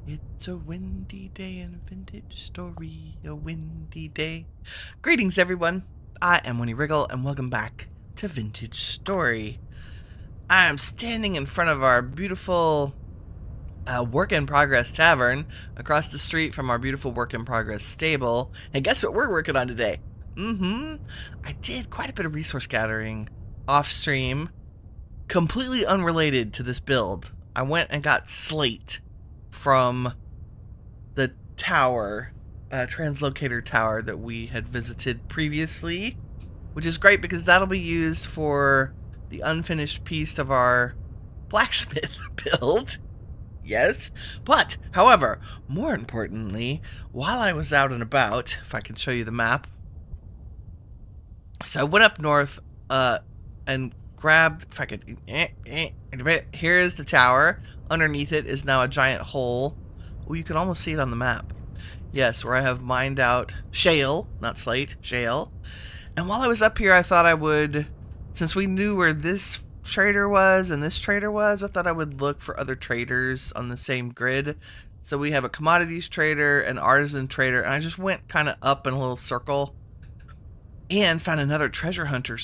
It's a windy day in vintage story, a windy day. Greetings, everyone. I am Winnie Wriggle, and welcome back to Vintage Story. I am standing in front of our beautiful work-in-progress tavern across the street from our beautiful work-in-progress stable. And guess what we're working on today? I did quite a bit of resource gathering off-stream, completely unrelated to this build. I went and got slate from the tower, translocator tower that we had visited previously, which is great because that'll be used for the unfinished piece of our blacksmith build. Yes, but, however, more importantly, while I was out and about, if I can show you the map, so I went up north, and grabbed, if I could, here is the tower. Underneath it is now a giant hole. Oh, you can almost see it on the map. Yes, where I have mined out shale, not slate, shale. And while I was up here, I thought I would, since we knew where this trader was and this trader was, I thought I would look for other traders on the same grid. So we have a commodities trader, an artisan trader, and I just went kind of up in a little circle and found another treasure hunter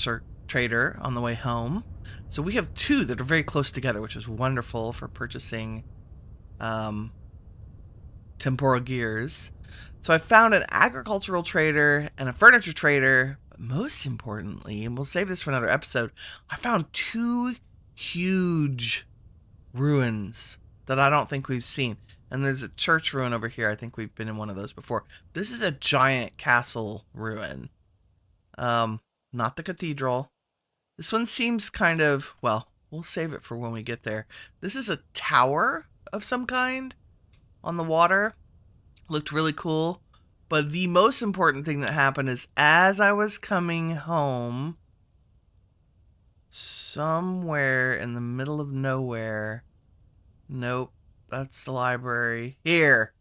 trader on the way home. So we have two that are very close together, which is wonderful for purchasing temporal gears. So I found an agricultural trader and a furniture trader. But most importantly, and we'll save this for another episode, I found two huge ruins that I don't think we've seen. And there's a church ruin over here. I think we've been in one of those before. This is a giant castle ruin. Not the cathedral. This one seems kind of, well, we'll save it for when we get there. This is a tower of some kind on the water. Looked really cool. But the most important thing that happened is as I was coming home, somewhere in the middle of nowhere, nope, that's the library. Here,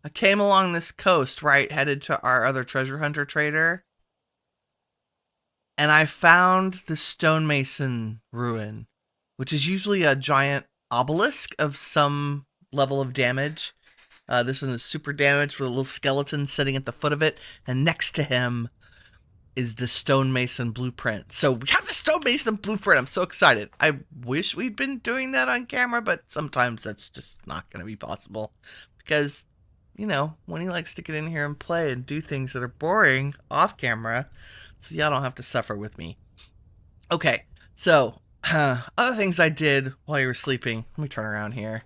I came along this coast, right, headed to our other treasure hunter trader. And I found the stonemason ruin, which is usually a giant obelisk of some level of damage. This one is super damaged with a little skeleton sitting at the foot of it. And next to him is the stonemason blueprint. So we have the stonemason blueprint. I'm so excited. I wish we'd been doing that on camera, but sometimes that's just not going to be possible. Because, you know, Winnie likes to get in here and play and do things that are boring off camera. So y'all don't have to suffer with me. Okay, so other things I did while you were sleeping. Let me turn around here.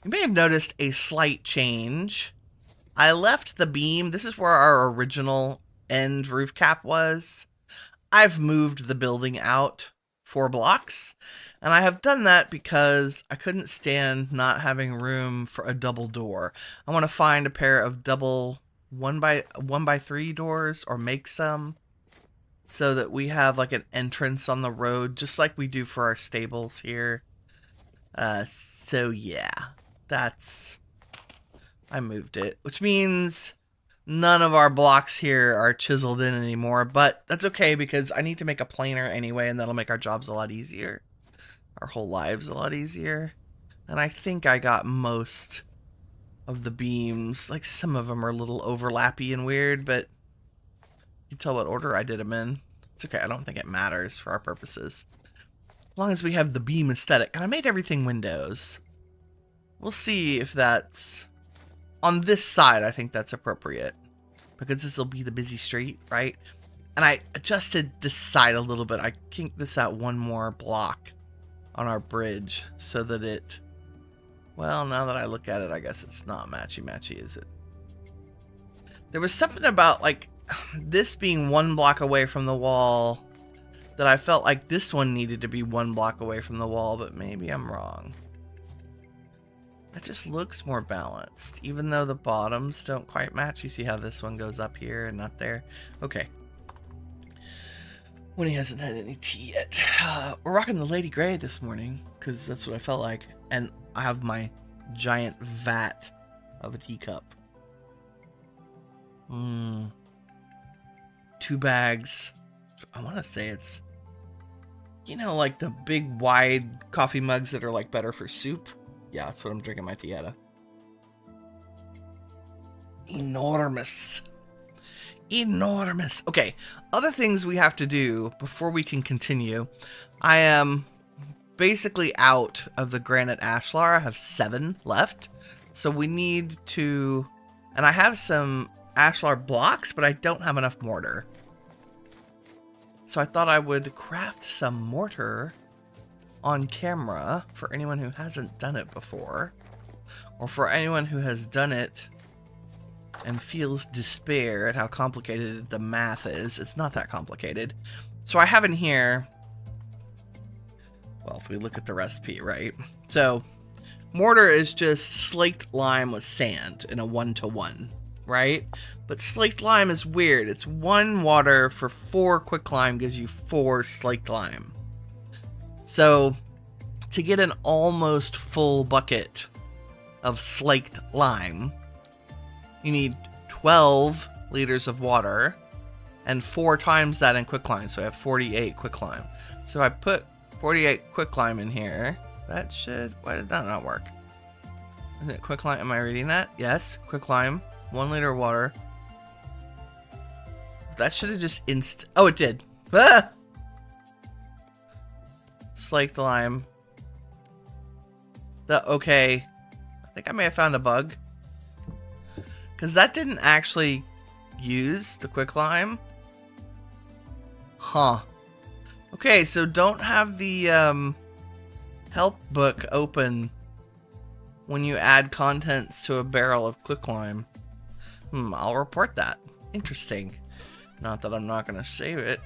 You may have noticed a slight change. I left the beam. This is where our original end roof cap was. I've moved the building out 4 blocks. And I have done that because I couldn't stand not having room for a double door. I want to find a pair of double 1x3 doors or make some, so that we have like an entrance on the road, just like we do for our stables here. So yeah, I moved it, which means none of our blocks here are chiseled in anymore, but that's okay because I need to make a planer anyway, and that'll make our jobs a lot easier. Our whole lives a lot easier. And I think I got most of the beams. Like some of them are a little overlappy and weird, but you can tell what order I did them in. It's okay, I don't think it matters for our purposes. As long as we have the beam aesthetic. And I made everything windows. We'll see if that's... On this side, I think that's appropriate. Because this will be the busy street, right? And I adjusted this side a little bit. I kinked this out 1 more block on our bridge so that it... Well, now that I look at it, I guess it's not matchy-matchy, is it? There was something about, like, this being 1 block away from the wall that I felt like this one needed to be 1 block away from the wall, but maybe I'm wrong. That just looks more balanced, even though the bottoms don't quite match. You see how this one goes up here and not there? Okay. Winnie hasn't had any tea yet. We're rocking the Lady Grey this morning, because that's what I felt like. And I have my giant vat of a teacup. 2 bags. I want to say it's You know, like the big wide coffee mugs that are like better for soup? Yeah, that's what I'm drinking my tea out of. Enormous. Enormous. Okay, other things we have to do before we can continue. I am basically out of the granite ashlar. I have 7 left. So we need to... And I have some ashlar blocks, but I don't have enough mortar. So I thought I would craft some mortar on camera for anyone who hasn't done it before. Or for anyone who has done it and feels despair at how complicated the math is. It's not that complicated. So I have in here... Well, if we look at the recipe, right? So, mortar is just slaked lime with sand in a 1-to-1, right? But slaked lime is weird. It's 1 water for 4 quicklime gives you 4 slaked lime. So, to get an almost full bucket of slaked lime, you need 12 liters of water and 4 times that in quicklime. So I have 48 quicklime. So I put 48 quicklime in here. That should... Why did that not work? Is it quicklime? Am I reading that? Yes. Quicklime. 1 liter of water. That should have just Oh, it did. Ah! Slaked lime. Okay. I think I may have found a bug. Because that didn't actually use the quicklime. Huh. Okay, so don't have the help book open when you add contents to a barrel of quicklime. I'll report that. Interesting. Not that I'm not going to save it,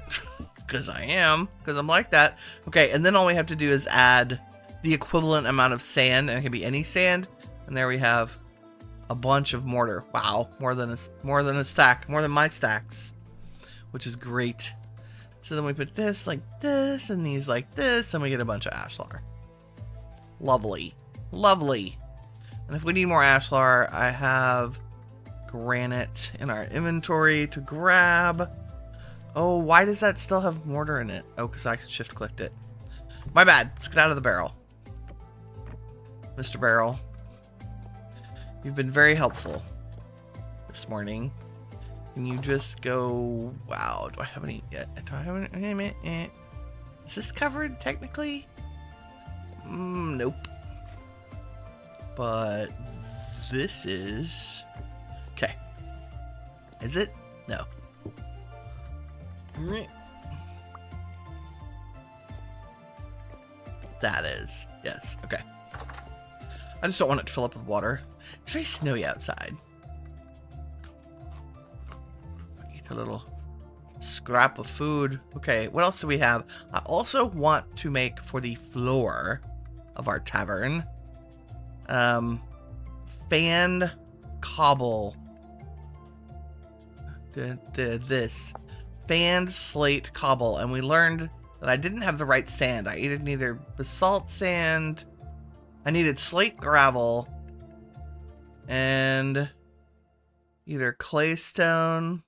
because I am, because I'm like that. Okay, and then all we have to do is add the equivalent amount of sand, and it can be any sand, and there we have a bunch of mortar. Wow, more than a stack, more than my stacks, which is great. So then we put this like this, and these like this, and we get a bunch of ashlar. Lovely. Lovely. And if we need more ashlar, I have granite in our inventory to grab. Oh, why does that still have mortar in it? Oh, because I shift clicked it. My bad. Let's get out of the barrel. Mr. Barrel, you've been very helpful this morning. Can you just go... Wow, do I have any yet? Do I have any? Is this covered technically? Nope. But this is... Okay. Is it? No. That is. Yes. Okay. I just don't want it to fill up with water. It's very snowy outside. Eat a little scrap of food. Okay, what else do we have? I also want to make for the floor of our tavern fanned cobble. This fanned slate cobble, and we learned that I didn't have the right sand. I needed neither basalt sand. I needed slate gravel and either claystone,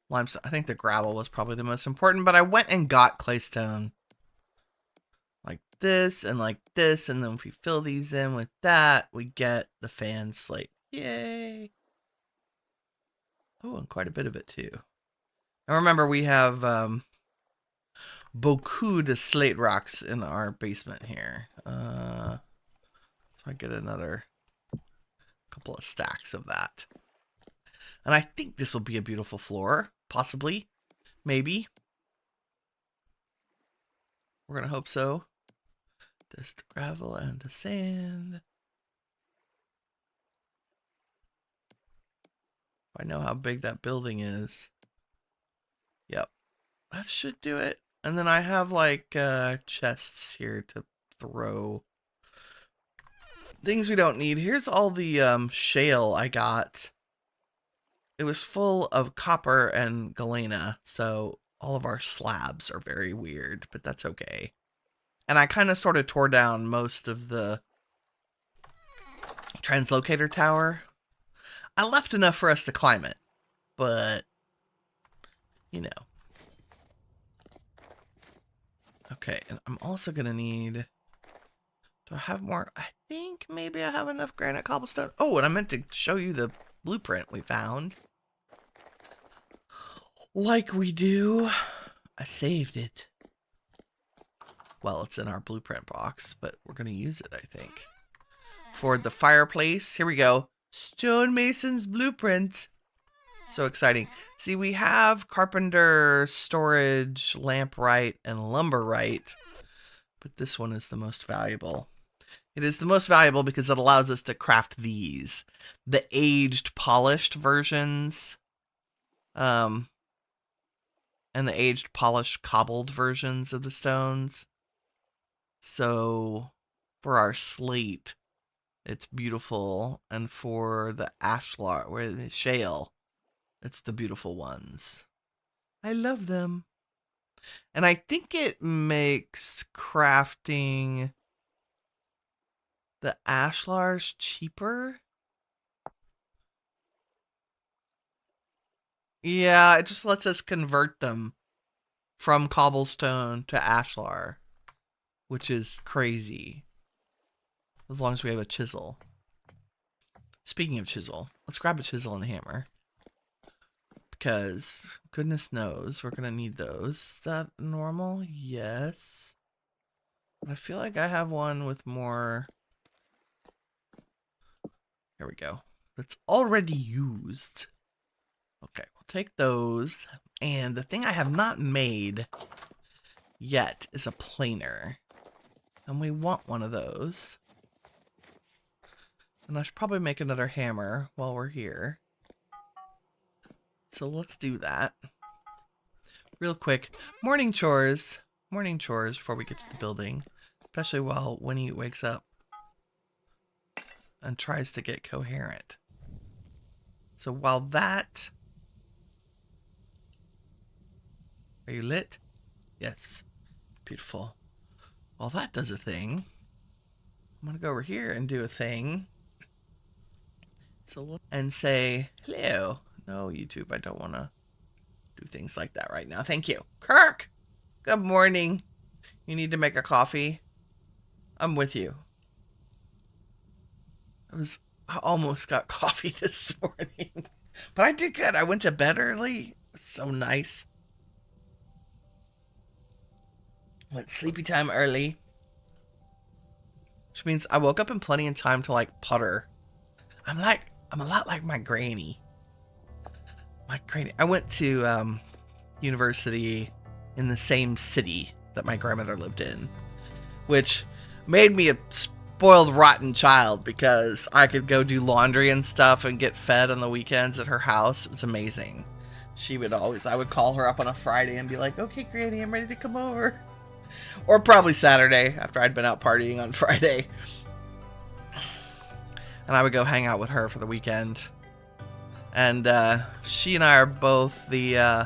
limestone. I think the gravel was probably the most important, but I went and got claystone like this and like this, and then if we fill these in with that, we get the fan slate. Yay! Oh, and quite a bit of it too. And remember, we have beaucoup de slate rocks in our basement here. So I get another couple of stacks of that. And I think this will be a beautiful floor. Possibly. Maybe. We're going to hope so. Just the gravel and the sand. I know how big that building is. Yep. That should do it. And then I have like chests here to throw things we don't need. Here's all the shale I got. It was full of copper and galena, so all of our slabs are very weird, but that's okay. And I kind of sort of tore down most of the translocator tower. I left enough for us to climb it, but you know. Okay, and I'm also gonna need... Do I have more? I think maybe I have enough granite cobblestone. Oh, and I meant to show you the blueprint we found. Like we do. I saved it. Well, it's in our blueprint box, but we're going to use it, I think. For the fireplace, here we go. Stonemason's blueprint. So exciting. See, we have carpenter, storage, lampright, and lumberite. But this one is the most valuable. It is the most valuable because it allows us to craft these. The aged, polished versions. And the aged, polished, cobbled versions of the stones. So, for our slate, it's beautiful. And for the ashlar, or the shale, it's the beautiful ones. I love them. And I think it makes crafting the ashlars cheaper. Yeah, it just lets us convert them from cobblestone to ashlar, which is crazy. As long as we have a chisel. Speaking of chisel, let's grab a chisel and a hammer. Because, goodness knows, we're going to need those. Is that normal? Yes. But I feel like I have one with more... Here we go. That's already used. Okay, we'll take those. And the thing I have not made yet is a planer. And we want one of those. And I should probably make another hammer while we're here. So let's do that. Real quick. Morning chores. Morning chores before we get to the building. Especially while Winnie wakes up and tries to get coherent. So while that... Are you lit? Yes. Beautiful. While that does a thing, I'm going to go over here and do a thing. So and say, hello. No, YouTube, I don't want to do things like that right now. Thank you. Kirk! Good morning. You need to make a coffee? I'm with you. I almost got coffee this morning. But I did good. I went to bed early. It was so nice. Went sleepy time early. Which means I woke up in plenty of time to like putter. I'm a lot like my granny. I went to university in the same city that my grandmother lived in, which made me a spoiled, rotten child because I could go do laundry and stuff and get fed on the weekends at her house. It was amazing. I would call her up on a Friday and be like, okay, Granny, I'm ready to come over. Or probably Saturday after I'd been out partying on Friday. And I would go hang out with her for the weekend. And she and I are both the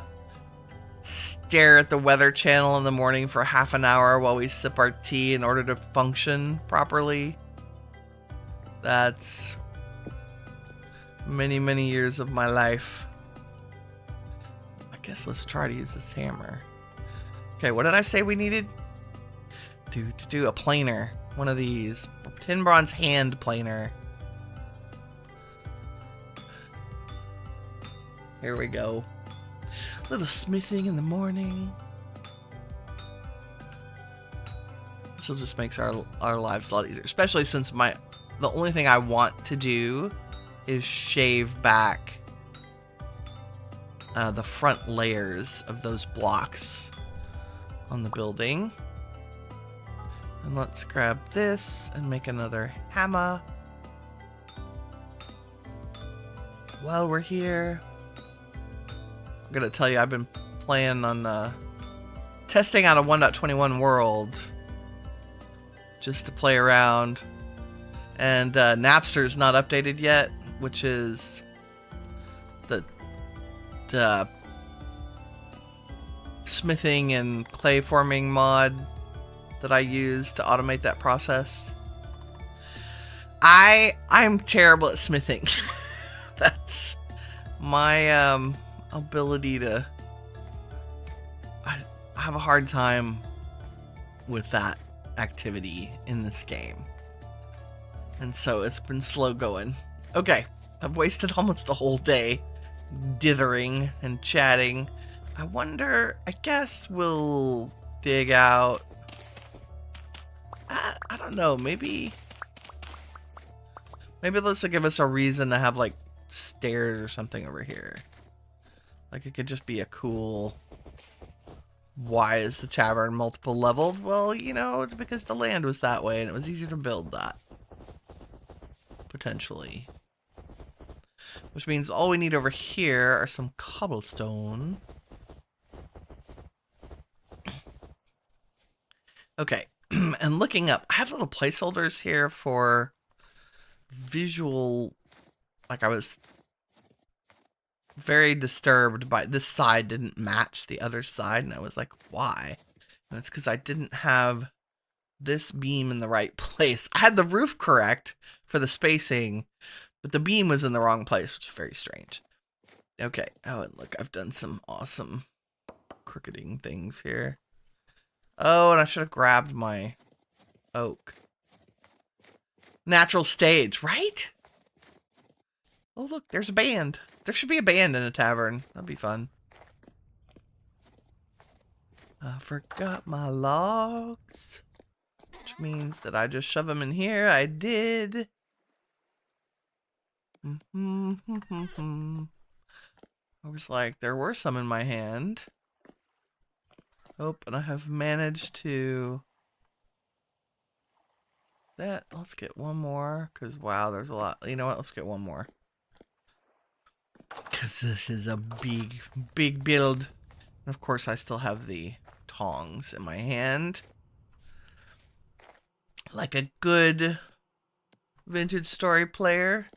stare at the Weather Channel in the morning for half an hour while we sip our tea in order to function properly. That's many, many years of my life. I guess let's try to use this hammer. Okay, what did I say we needed? To do a planer. One of these. Tin bronze hand planer. Here we go. Little smithing in the morning. This will just makes our lives a lot easier. Especially since the only thing I want to do is shave back the front layers of those blocks on the building. And let's grab this and make another hammer. While we're here, I'm gonna tell you I've been playing on testing out a 1.21 world just to play around, and Napster's not updated yet, which is the smithing and clay forming mod that I use to automate that process. I'm terrible at smithing. That's my ability to... I have a hard time with that activity in this game. And so it's been slow going. Okay, I've wasted almost the whole day dithering and chatting. I wonder, I guess we'll dig out. I don't know, maybe this will give us a reason to have like stairs or something over here. Like it could just be a cool, why is the tavern multiple leveled? Well, you know, it's because the land was that way and it was easier to build that. Potentially. Which means all we need over here are some cobblestone. Okay, and looking up, I have little placeholders here for visual, like I was very disturbed by this side didn't match the other side, and I was like, why? And it's because I didn't have this beam in the right place. I had the roof correct for the spacing, but the beam was in the wrong place, which is very strange. Okay, oh, and look, I've done some awesome crookeding things here. Oh, and I should have grabbed my oak. Natural stage, right? Oh, look, there's a band. There should be a band in a tavern. That'd be fun. I forgot my logs, which means that I just shove them in here. I did. I was like, there were some in my hand. Oh, and I have managed to... let's get one more, because wow, there's a lot. You know what, let's get one more. Because this is a big, big build. And of course, I still have the tongs in my hand. Like a good vintage story player.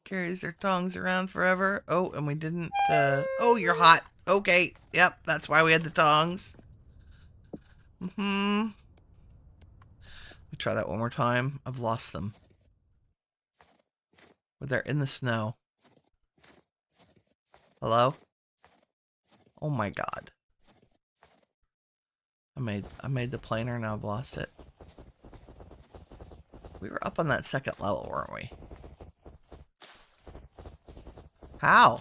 Carries their tongs around forever. Oh, and we didn't... oh, you're hot. Okay, yep, that's why we had the tongs. Let me try that one more time. I've lost them. But they're in the snow. Hello? Oh my god. I made the planer, now I've lost it. We were up on that second level, weren't we? How?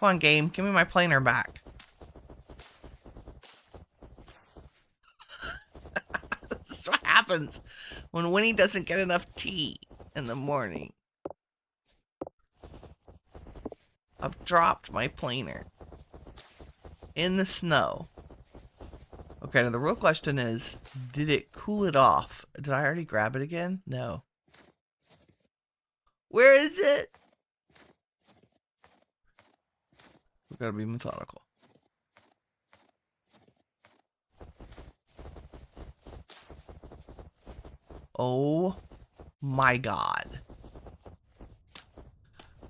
Come on, game. Give me my planer back. This is what happens when Winnie doesn't get enough tea in the morning. I've dropped my planer in the snow. Okay, now the real question is, did it cool it off? Did I already grab it again? No. Where is it? We've got to be methodical. Oh my god.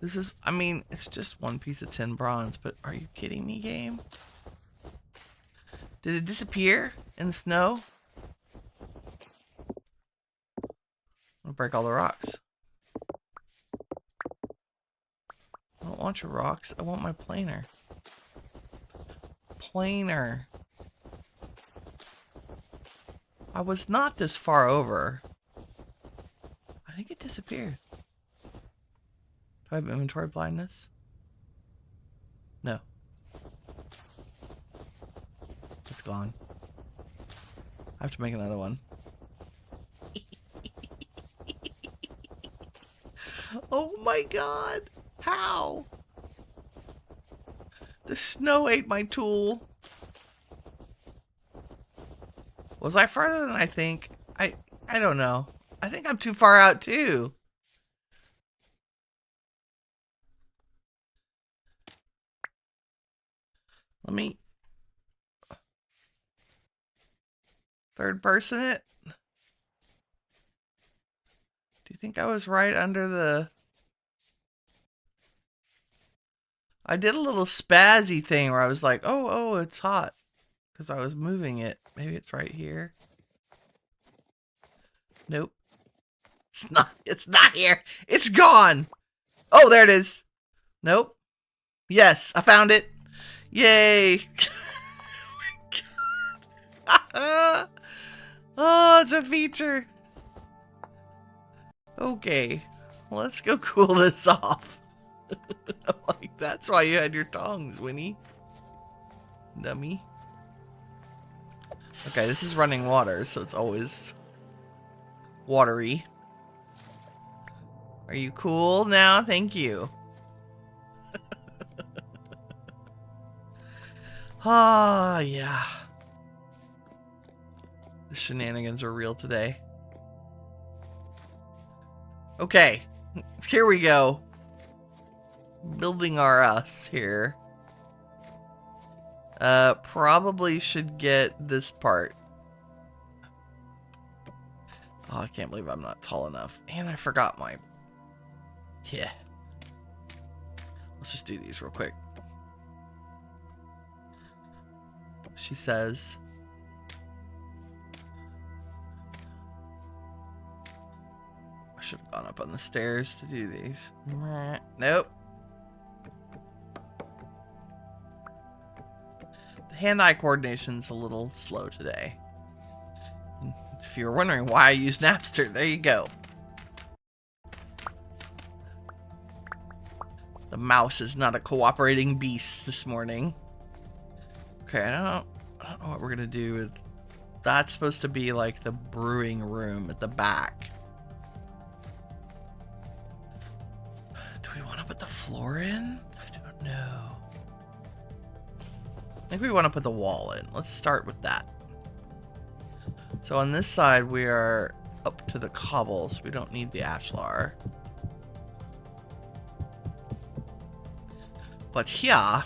This is, I mean, it's just one piece of tin bronze, but are you kidding me, game? Did it disappear in the snow? I'm gonna break all the rocks. I don't want your rocks. I want my planer. Planer. I was not this far over. I think it disappeared. Do I have inventory blindness? No. It's gone. I have to make another one. Oh my god. How? The snow ate my tool. Was I further than I think? I don't know. I think I'm too far out too. Let me third person it. Do you think I was right under the... I did a little spazzy thing where I was like, oh, it's hot. Because I was moving it. Maybe it's right here. Nope. It's not here. It's gone. Oh, there it is. Nope. Yes, I found it. Yay. Oh my god. a feature. Okay, let's go cool this off. Like, that's why you had your tongs, Winnie. Dummy. Okay, this is running water, so it's always watery. Are you cool now? Thank you. Ah, yeah. The shenanigans are real today. Okay, here we go. Building our us here. Probably should get this part. Oh, I can't believe I'm not tall enough. And I forgot my... Yeah. Let's just do these real quick. She says... I should have gone up on the stairs to do these. Nope. The hand-eye coordination's a little slow today. If you were wondering why I use Napster, there you go. The mouse is not a cooperating beast this morning. Okay, I don't know what we're gonna do with... That's supposed to be like the brewing room at the back. Do we want to put the floor in? I don't know. I think we want to put the wall in. Let's start with that. So on this side, we are up to the cobbles. We don't need the ashlar. But here...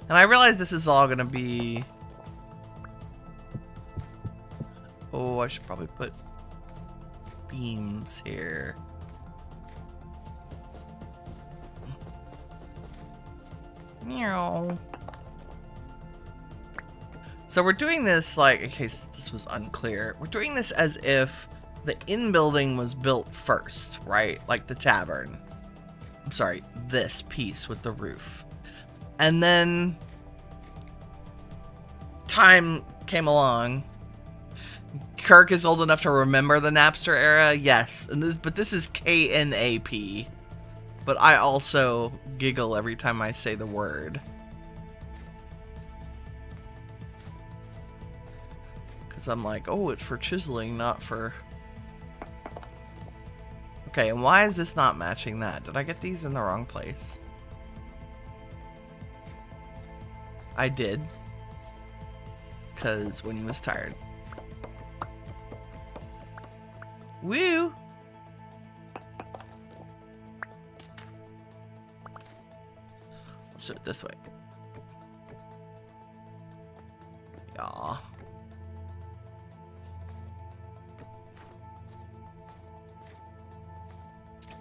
And I realize this is all going to be... Oh, I should probably put beams here. Meow. So we're doing this like, in case this was unclear, we're doing this as if the in-building was built first, right? Like the tavern. I'm sorry, this piece with the roof. And then time came along. Kirk is old enough to remember the Napster era, yes. But this is KNAP. But I also giggle every time I say the word. Because I'm like, oh, it's for chiseling, not for... Okay, and why is this not matching that? Did I get these in the wrong place? I did. Because Winnie was tired. Woo! Let's do it this way. Yaw.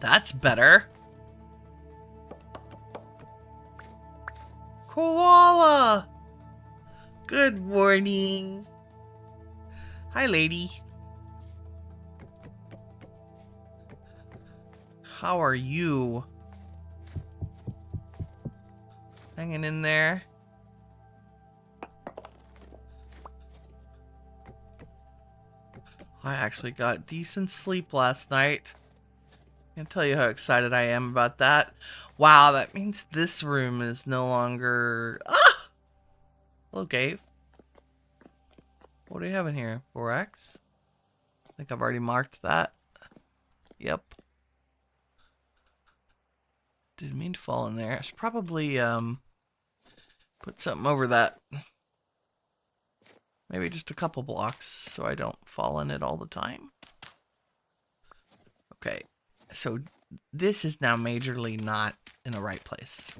That's better. Koala! Good morning. Hi, lady. How are you? Hanging in there? I actually got decent sleep last night. I can't tell you how excited I am about that. Wow, that means this room is no longer... Ah! Hello, Gabe. What do you have in here? Borax? I think I've already marked that. Yep. Didn't mean to fall in there. I should probably put something over that. Maybe just a couple blocks so I don't fall in it all the time. Okay. So this is now majorly not in the right place.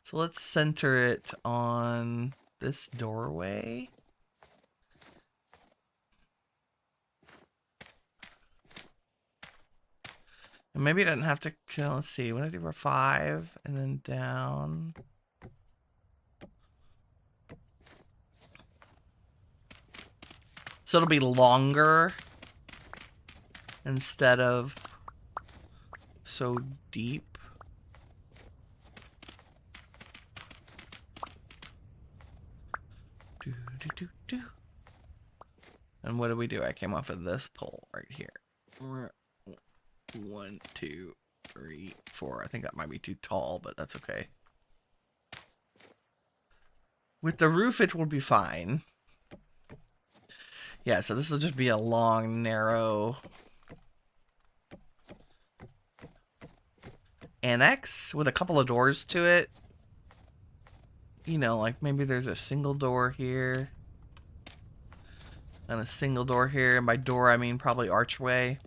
So let's center it on this doorway. And maybe it doesn't have to, let's see, what did I do for 5 and then down. So it'll be longer instead of so deep. Do, do, do, do. And what do we do? I came off of this pole right here. 1, 2, 3, 4. I think that might be too tall, but that's okay. With the roof, it will be fine. Yeah, so this will just be a long, narrow annex with a couple of doors to it. You know, like maybe there's a single door here and a single door here. And by door, I mean probably archway.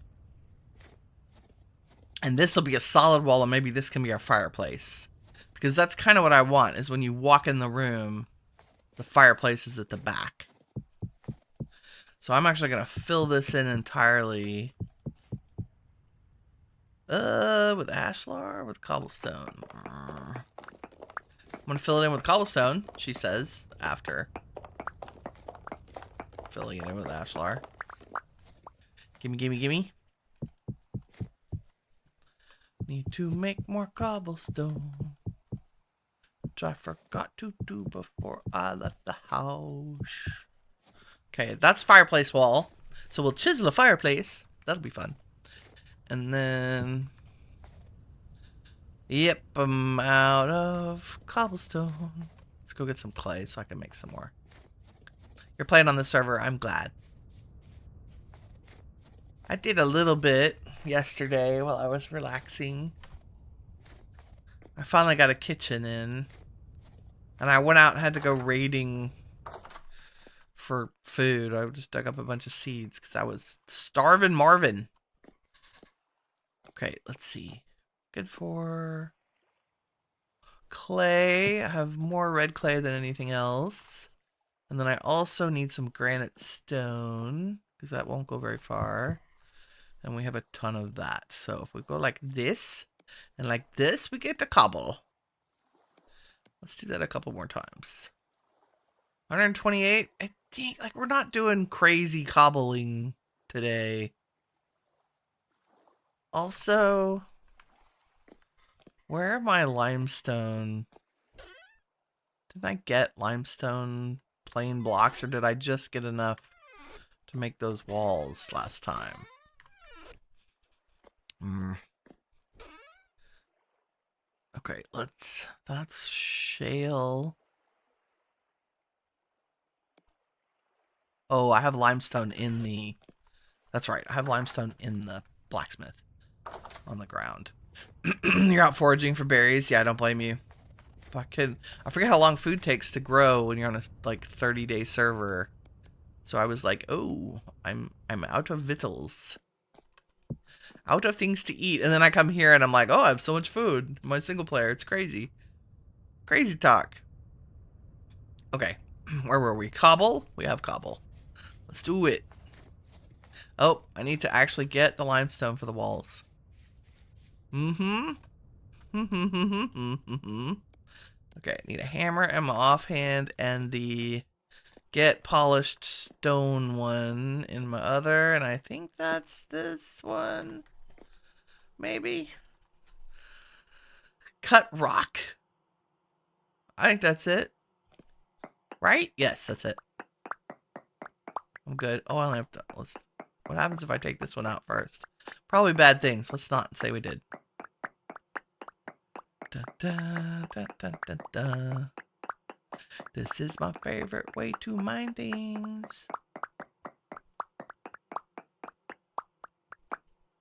And this will be a solid wall, and maybe this can be our fireplace. Because that's kind of what I want, is when you walk in the room, the fireplace is at the back. So I'm actually going to fill this in entirely. With ashlar, with cobblestone. I'm going to fill it in with cobblestone, she says, after filling it in with ashlar. Gimme, gimme, gimme. Need to make more cobblestone, which I forgot to do before I left the house. Okay, that's fireplace wall. So we'll chisel a fireplace. That'll be fun. And then... Yep, I'm out of cobblestone. Let's go get some clay so I can make some more. You're playing on the server. I'm glad. I did a little bit yesterday while I was relaxing. I finally got a kitchen in. And I went out and had to go raiding for food. I just dug up a bunch of seeds because I was starving Marvin. Okay, let's see. Good for clay. I have more red clay than anything else. And then I also need some granite stone because that won't go very far. And we have a ton of that. So if we go like this and like this, we get the cobble. Let's do that a couple more times. 128. I think like we're not doing crazy cobbling today. Also, where are my limestone? Did I get limestone plain blocks, or did I just get enough to make those walls last time? Okay, that's shale. Oh, I have limestone in the... That's right, I have limestone in the blacksmith on the ground. You're out foraging for berries? Yeah, I don't blame you. I forget how long food takes to grow when you're on a like 30-day server. So I was like, oh, I'm out of victuals. Out of things to eat. And then I come here and I'm like, oh, I have so much food. My single player, it's crazy. Crazy talk. Okay, where were we? Cobble? We have cobble. Let's do it. Oh, I need to actually get the limestone for the walls. Okay, I need a hammer and my offhand and the get polished stone one in my other, and I think that's this one. Maybe. Cut rock. I think that's it. Right? Yes, that's it. I'm good. Oh, I only have to... What happens if I take this one out first? Probably bad things. Let's not say we did. Da, da, da, da, da, da. This is my favorite way to mine things.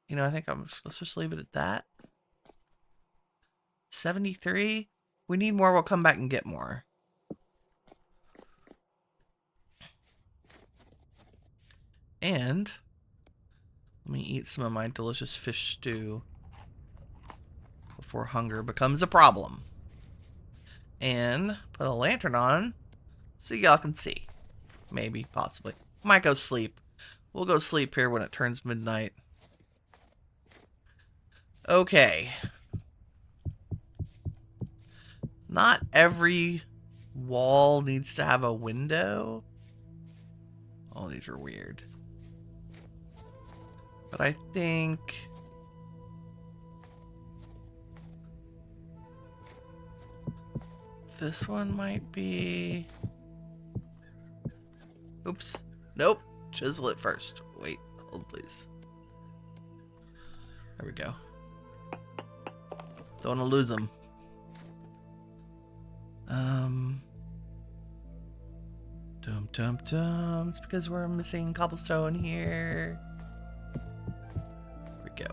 You know, I think let's just leave it at that. 73. We need more. We'll come back and get more. And let me eat some of my delicious fish stew before hunger becomes a problem. And put a lantern on so y'all can see. Maybe, possibly. Might go sleep. We'll go sleep here when it turns midnight. Okay. Not every wall needs to have a window. Oh, these are weird. But I think... this one might be... Oops. Nope. Chisel it first. Wait. Hold, please. There we go. Don't want to lose them. Dum dum dum. It's because we're missing cobblestone here. There we go.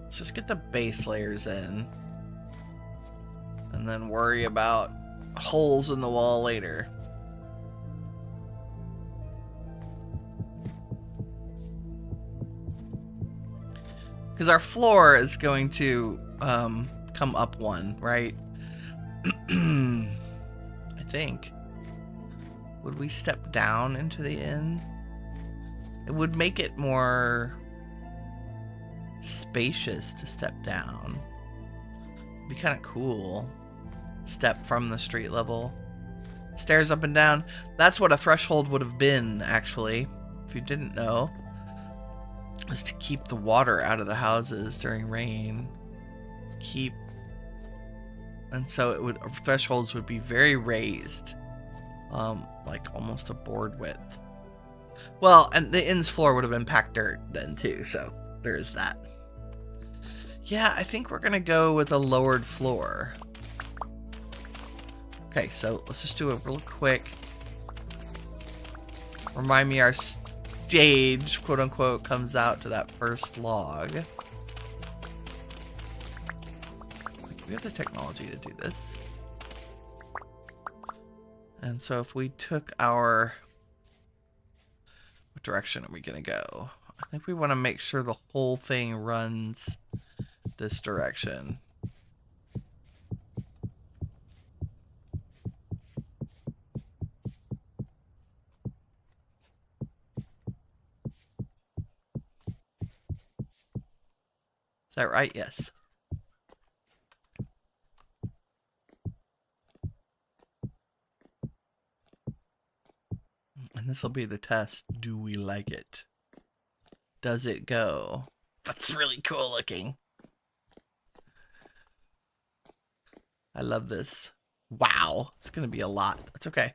Let's just get the base layers in. And then worry about holes in the wall later. Because our floor is going to come up one, right? I think. Would we step down into the inn? It would make it more spacious to step down. It'd be kind of cool. Step from the street level. Stairs up and down. That's what a threshold would have been, actually. If you didn't know. Was to keep the water out of the houses during rain. And so it would, thresholds would be very raised. Like almost a board width. Well, and the inn's floor would have been packed dirt then too, so there is that. Yeah, I think we're gonna go with a lowered floor. Okay, so let's just do it real quick. Remind me our stage, quote unquote, comes out to that first log. We have the technology to do this. And so if we took our... What direction are we going to go? I think we want to make sure the whole thing runs this direction. Is that right? Yes. And this will be the test. Do we like it? Does it go? That's really cool looking. I love this. Wow. It's going to be a lot. That's okay.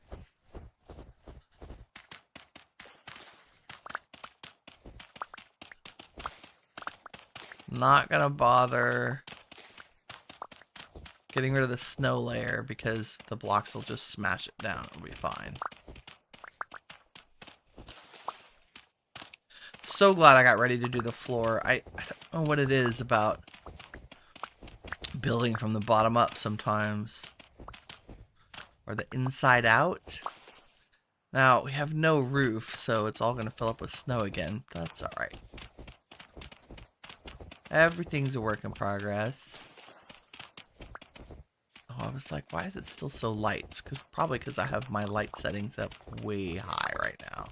Not going to bother getting rid of the snow layer because the blocks will just smash it down. It'll be fine. So glad I got ready to do the floor. I don't know what it is about building from the bottom up sometimes. Or the inside out. Now, we have no roof, so it's all going to fill up with snow again. That's alright. Everything's a work in progress. Oh, I was like, why is it still so light? Probably because I have my light settings up way high right now.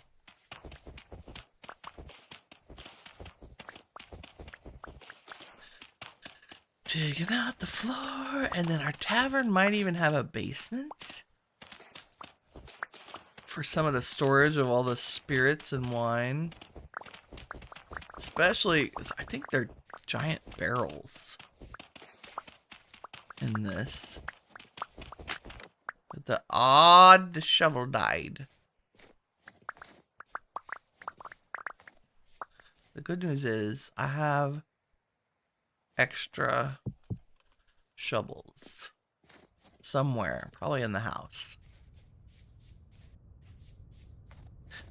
Digging out the floor, and then our tavern might even have a basement for some of the storage of all the spirits and wine. Especially, I think they're giant barrels in this. But the shovel died. The good news is I have extra shovels somewhere, probably in the house.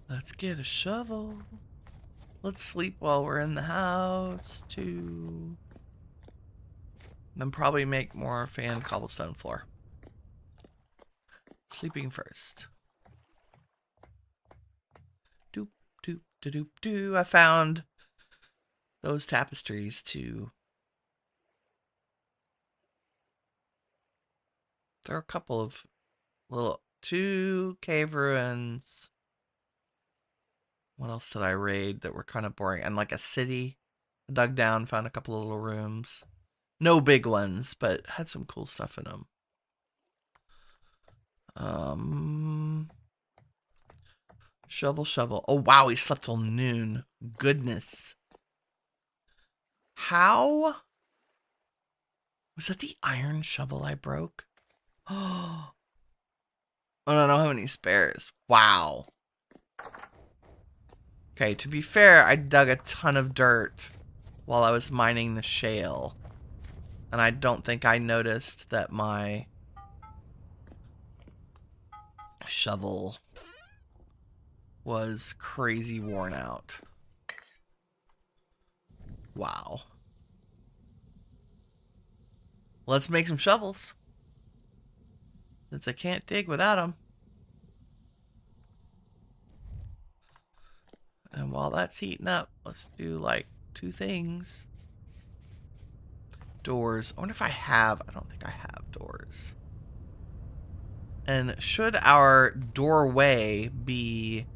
Let's get a shovel. Let's sleep while we're in the house too. Then probably make more fan cobblestone floor. Sleeping first. Doop doop doop doop doo. I found those tapestries too. There are a couple of two cave ruins. What else did I raid that were kind of boring? And like a city. I dug down, found a couple of little rooms. No big ones, but had some cool stuff in them. Shovel. Oh wow, he slept till noon. Goodness. How? Was that the iron shovel I broke? Oh, Oh, no, I don't have any spares. Wow. Okay, to be fair, I dug a ton of dirt while I was mining the shale. And I don't think I noticed that my shovel was crazy worn out. Wow. Let's make some shovels. Since I can't dig without them. And while that's heating up, let's do like 2 things. Doors. I wonder if I have... I don't think I have doors. And should our doorway be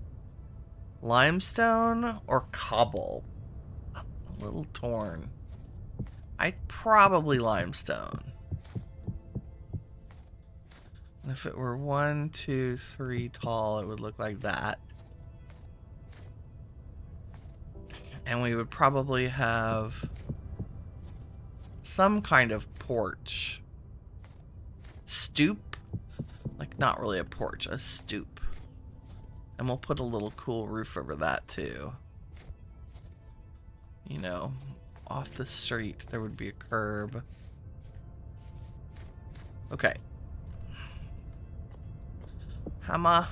limestone or cobble? I'm a little torn. I'd probably limestone. And if it were 1, 2, 3 tall, it would look like that. And we would probably have some kind of porch. Stoop? Like, not really a porch, a stoop. And we'll put a little cool roof over that, too. You know, off the street, there would be a curb. Okay. Hammer.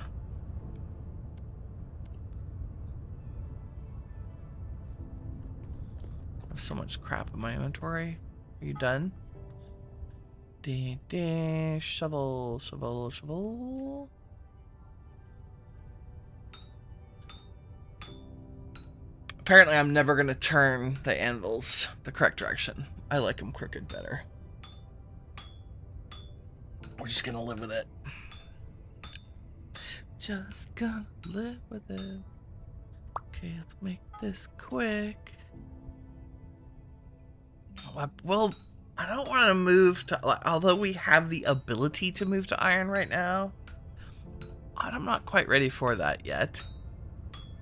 I have so much crap in my inventory. Are you done? Shovel, shovel, shovel. Apparently I'm never going to turn the anvils the correct direction. I like them crooked better. We're just going to live with it. Just gonna live with it. Okay, let's make this quick. Well, I don't want to move to... Although we have the ability to move to iron right now, I'm not quite ready for that yet.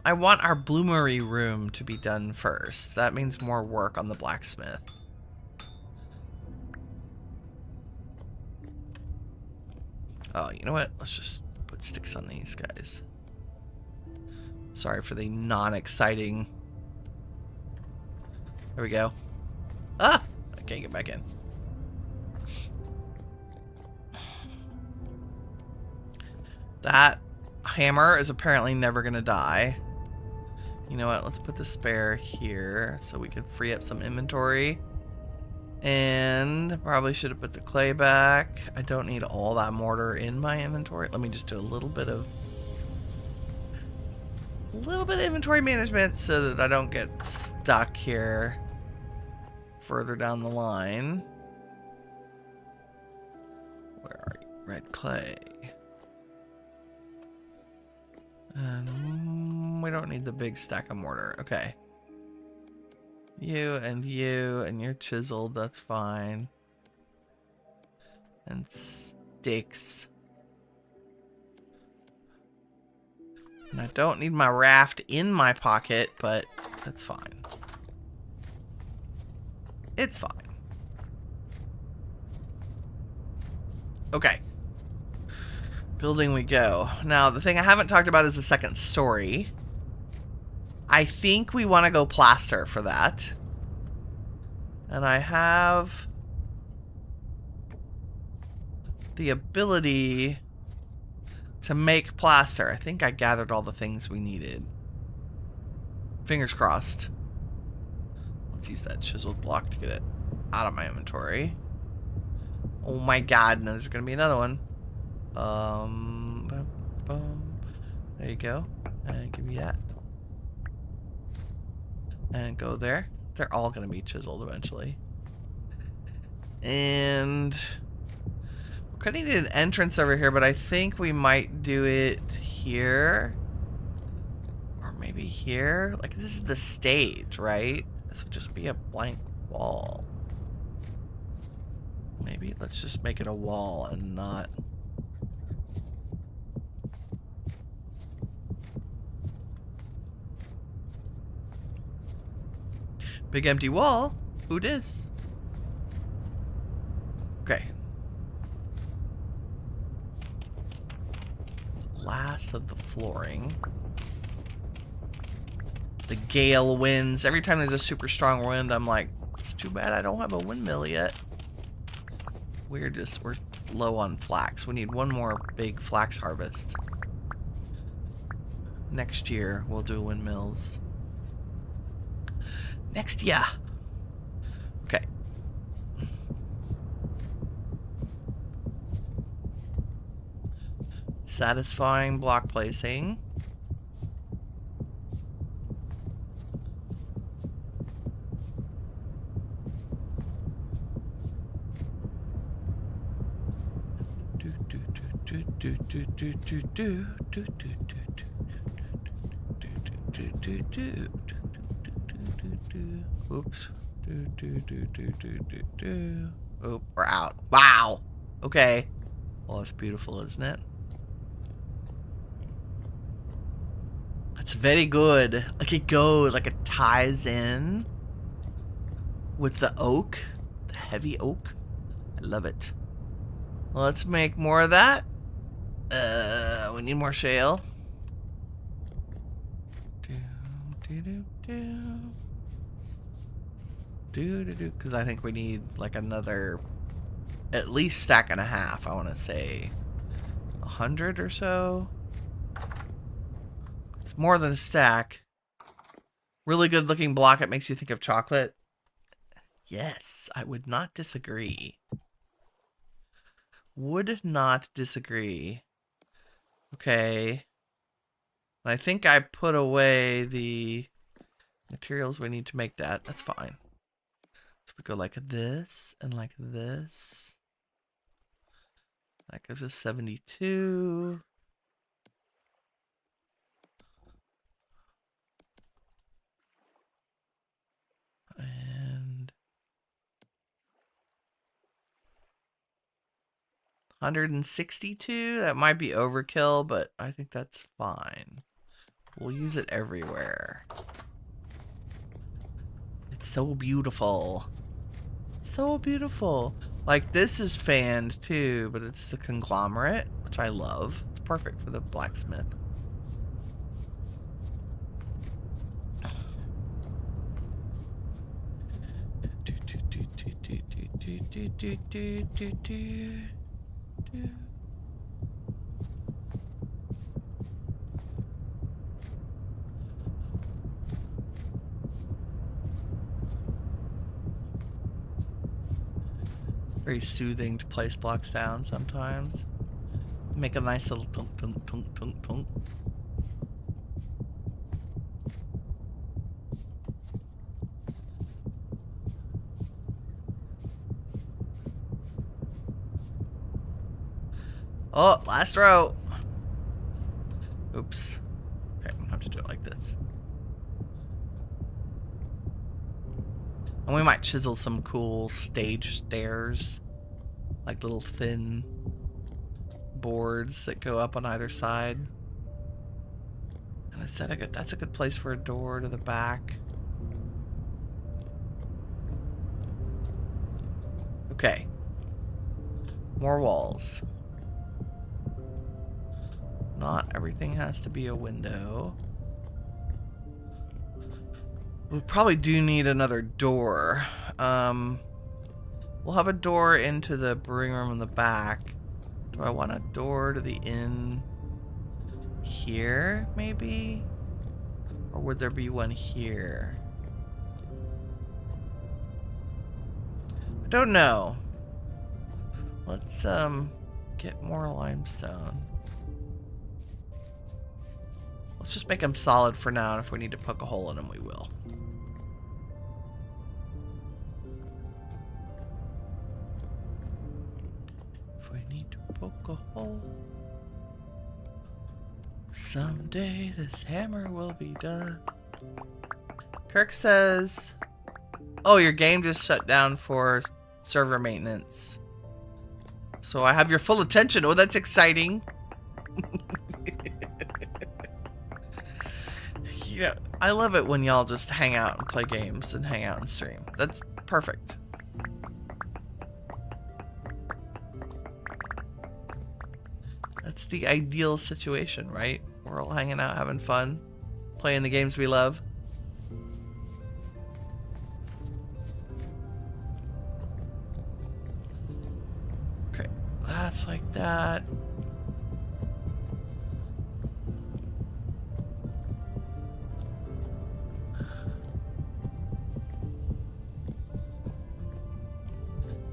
I want our bloomery room to be done first. That means more work on the blacksmith. Oh, you know what? Let's just put sticks on these guys. Sorry for the non-exciting... There we go. Ah! I can't get back in. That hammer is apparently never going to die. You know what? Let's put the spare here so we can free up some inventory. And probably should have put the clay back. I don't need all that mortar in my inventory. Let me just do a little bit of inventory management so that I don't get stuck here further down the line. Where are you? Red clay. And we don't need the big stack of mortar. Okay. You and you're chiseled. That's fine. And sticks. And I don't need my raft in my pocket, but that's fine. It's fine. Okay. Building we go. Now, the thing I haven't talked about is the second story. I think we want to go plaster for that. And I have the ability to make plaster. I think I gathered all the things we needed. Fingers crossed. Let's use that chiseled block to get it out of my inventory. Oh my god, no, there's going to be another one. There you go. And give me that. And go there. They're all going to be chiseled eventually. And we're going to need an entrance over here, but I think we might do it here. Or maybe here. Like, this is the stage, right? This would just be a blank wall. Maybe let's just make it a wall and not... Big empty wall? Who dis? Okay. last of the flooring. The gale winds. Every time there's a super strong wind, I'm like, it's too bad I don't have a windmill yet. We're low on flax. We need one more big flax harvest. Next year, we'll do windmills. Next year. Okay. Satisfying block placing. Oops. Oh, we're out. Wow. Okay. Well, it's beautiful, isn't it? That's very good. Like it goes, like it ties in with the oak, the heavy oak. I love it. Well, let's make more of that. We need more shale. Because I think we need like another, at least stack and a half. I want to say 100 or so. It's more than a stack. Really good looking block. It makes you think of chocolate. Yes, I would not disagree. Would not disagree. Okay. I think I put away the materials we need to make that. That's fine. So we go like this and like this. That gives us 72. And 162. That might be overkill, but I think that's fine. We'll use it everywhere. It's so beautiful. So beautiful. Like this is fanned too, but it's the conglomerate, which I love. It's perfect for the blacksmith. Very soothing to place blocks down sometimes. Make a nice little tunk tunk tunk tunk tunk. Oh, last row. Oops. Okay, I'm gonna have to do it like this. And we might chisel some cool stage stairs. Like little thin boards that go up on either side. And that's a good place for a door to the back. Okay. More walls. Not everything has to be a window. We probably do need another door. We'll have a door into the brewing room in the back. Do I want a door to the inn here, maybe? Or would there be one here? I don't know. Let's get more limestone. Let's just make them solid for now, and if we need to poke a hole in them, we will. If we need to poke a hole, someday this hammer will be done. Kirk says, oh, your game just shut down for server maintenance. So I have your full attention. Oh, that's exciting. Yeah, I love it when y'all just hang out and play games and hang out and stream. That's perfect. it's the ideal situation, right? We're all hanging out, having fun, playing the games we love. Okay, that's like that.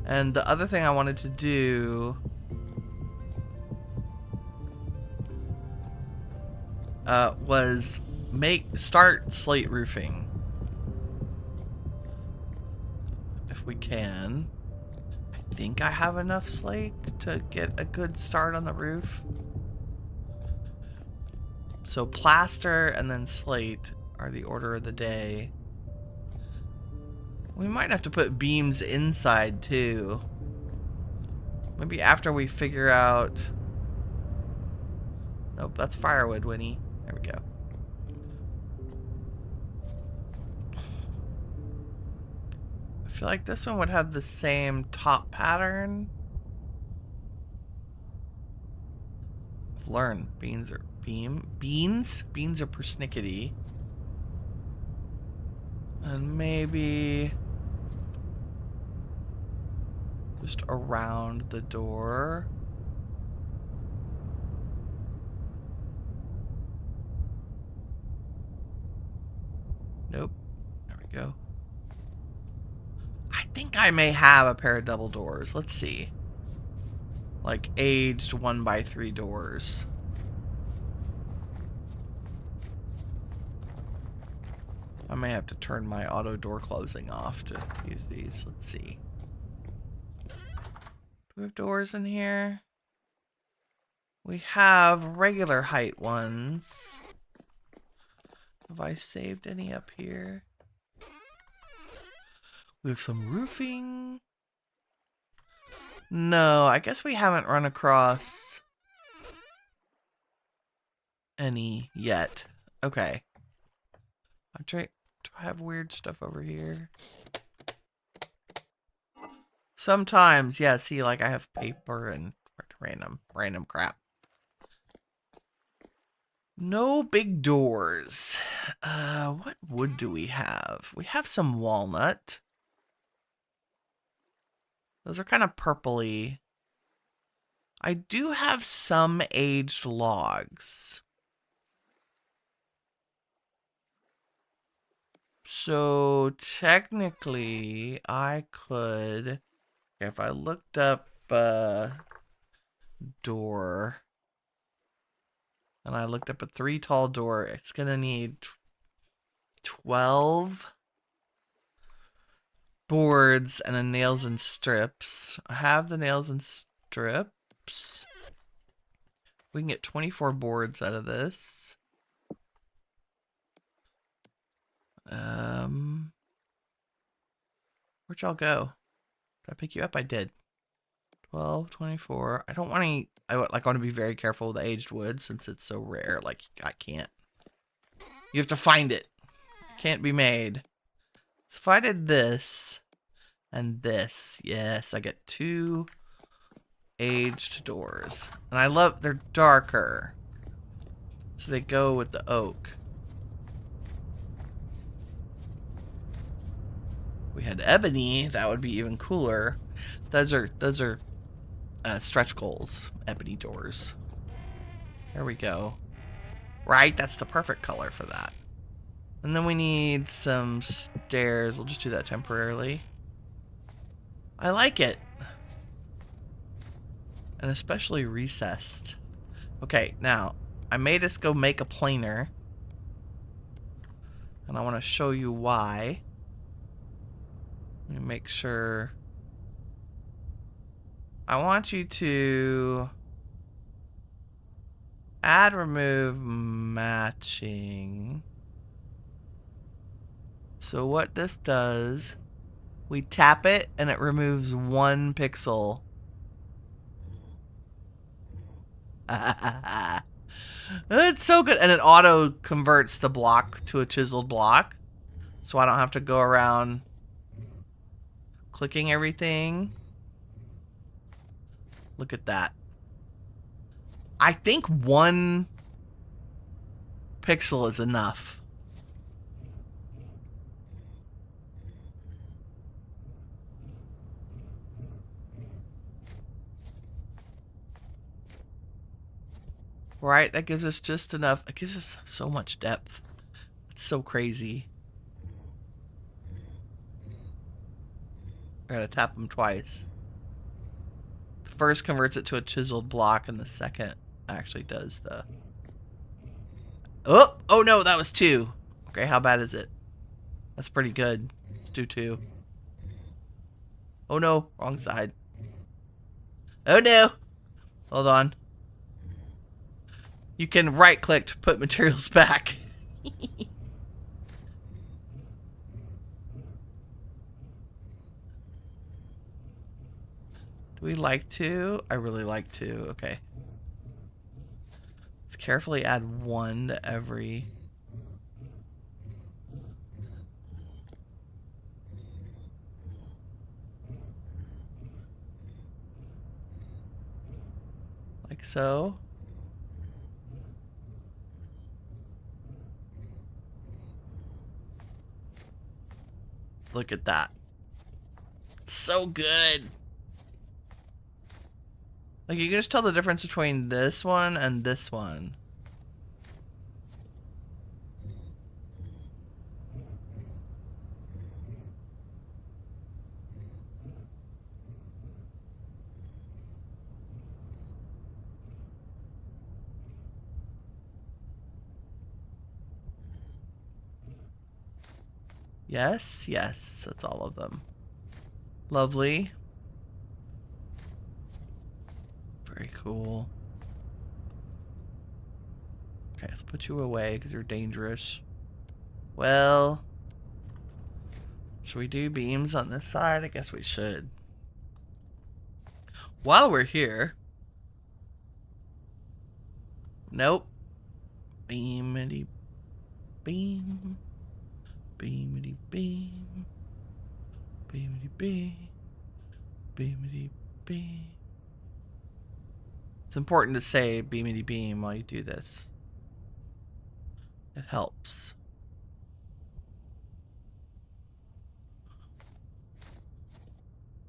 And the other thing I wanted to do was start slate roofing. If we can. I think I have enough slate to get a good start on the roof. So plaster and then slate are the order of the day. We might have to put beams inside too. Maybe after we figure out... Nope, that's firewood, Winnie. There we go. I feel like this one would have the same top pattern. Learn. Beans are beans? Beans are persnickety. And maybe just around the door. Nope. There we go. I think I may have a pair of double doors. Let's see. Like aged 1x3 doors. I may have to turn my auto door closing off to use these. Let's see. Do we have doors in here? We have regular height ones. Have I saved any up here? We have some roofing. No, I guess we haven't run across any yet. Okay. I'm trying. Do I have weird stuff over here? Sometimes, yeah, see, like I have paper and random crap. No big doors. What wood do we have? We have some walnut. Those are kind of purpley. I do have some aged logs. So technically, I could, if I looked up door, and I looked up a 3 tall door, it's gonna need 12 boards and a nails and strips. I have the nails and strips. We can get 24 boards out of this. Where'd y'all go? Did I pick you up? I did. 12, 24. I don't want any... I want to be very careful with the aged wood since it's so rare. Like, I can't. You have to find it. It can't be made. So if I did this and this, yes, I get 2 aged doors. And I love... They're darker. So they go with the oak. We had ebony, that would be even cooler. Those are stretch goals, ebony doors. There we go. Right, that's the perfect color for that. And then we need some stairs. We'll just do that temporarily. I like it. And especially recessed. Okay, now, I made us go make a planer. And I want to show you why. Let me make sure. I want you to add, remove, matching. So what this does, we tap it and it removes 1 pixel. It's so good. And it auto converts the block to a chiseled block. So I don't have to go around clicking everything. Look at that. I think 1 pixel is enough. Right, that gives us just enough. It gives us so much depth. It's so crazy. I gotta tap them twice. The first converts it to a chiseled block, and the second actually does the... Oh no, that was 2. Okay, how bad is it? That's pretty good. Let's do 2. Oh no, wrong side. Oh no! Hold on. You can right click to put materials back. Do we like to? I really like to. Okay. Let's carefully add 1 to every... Like so. Look at that. So good. Like, you can just tell the difference between this one and this one. Yes, yes, that's all of them. Lovely. Very cool. Okay, let's put you away because you're dangerous. Well, should we do beams on this side? I guess we should. While we're here. Nope. Beamity beam. Beamity beam. Beamity beam. Beamity beam. It's important to say beamity beam while you do this. It helps.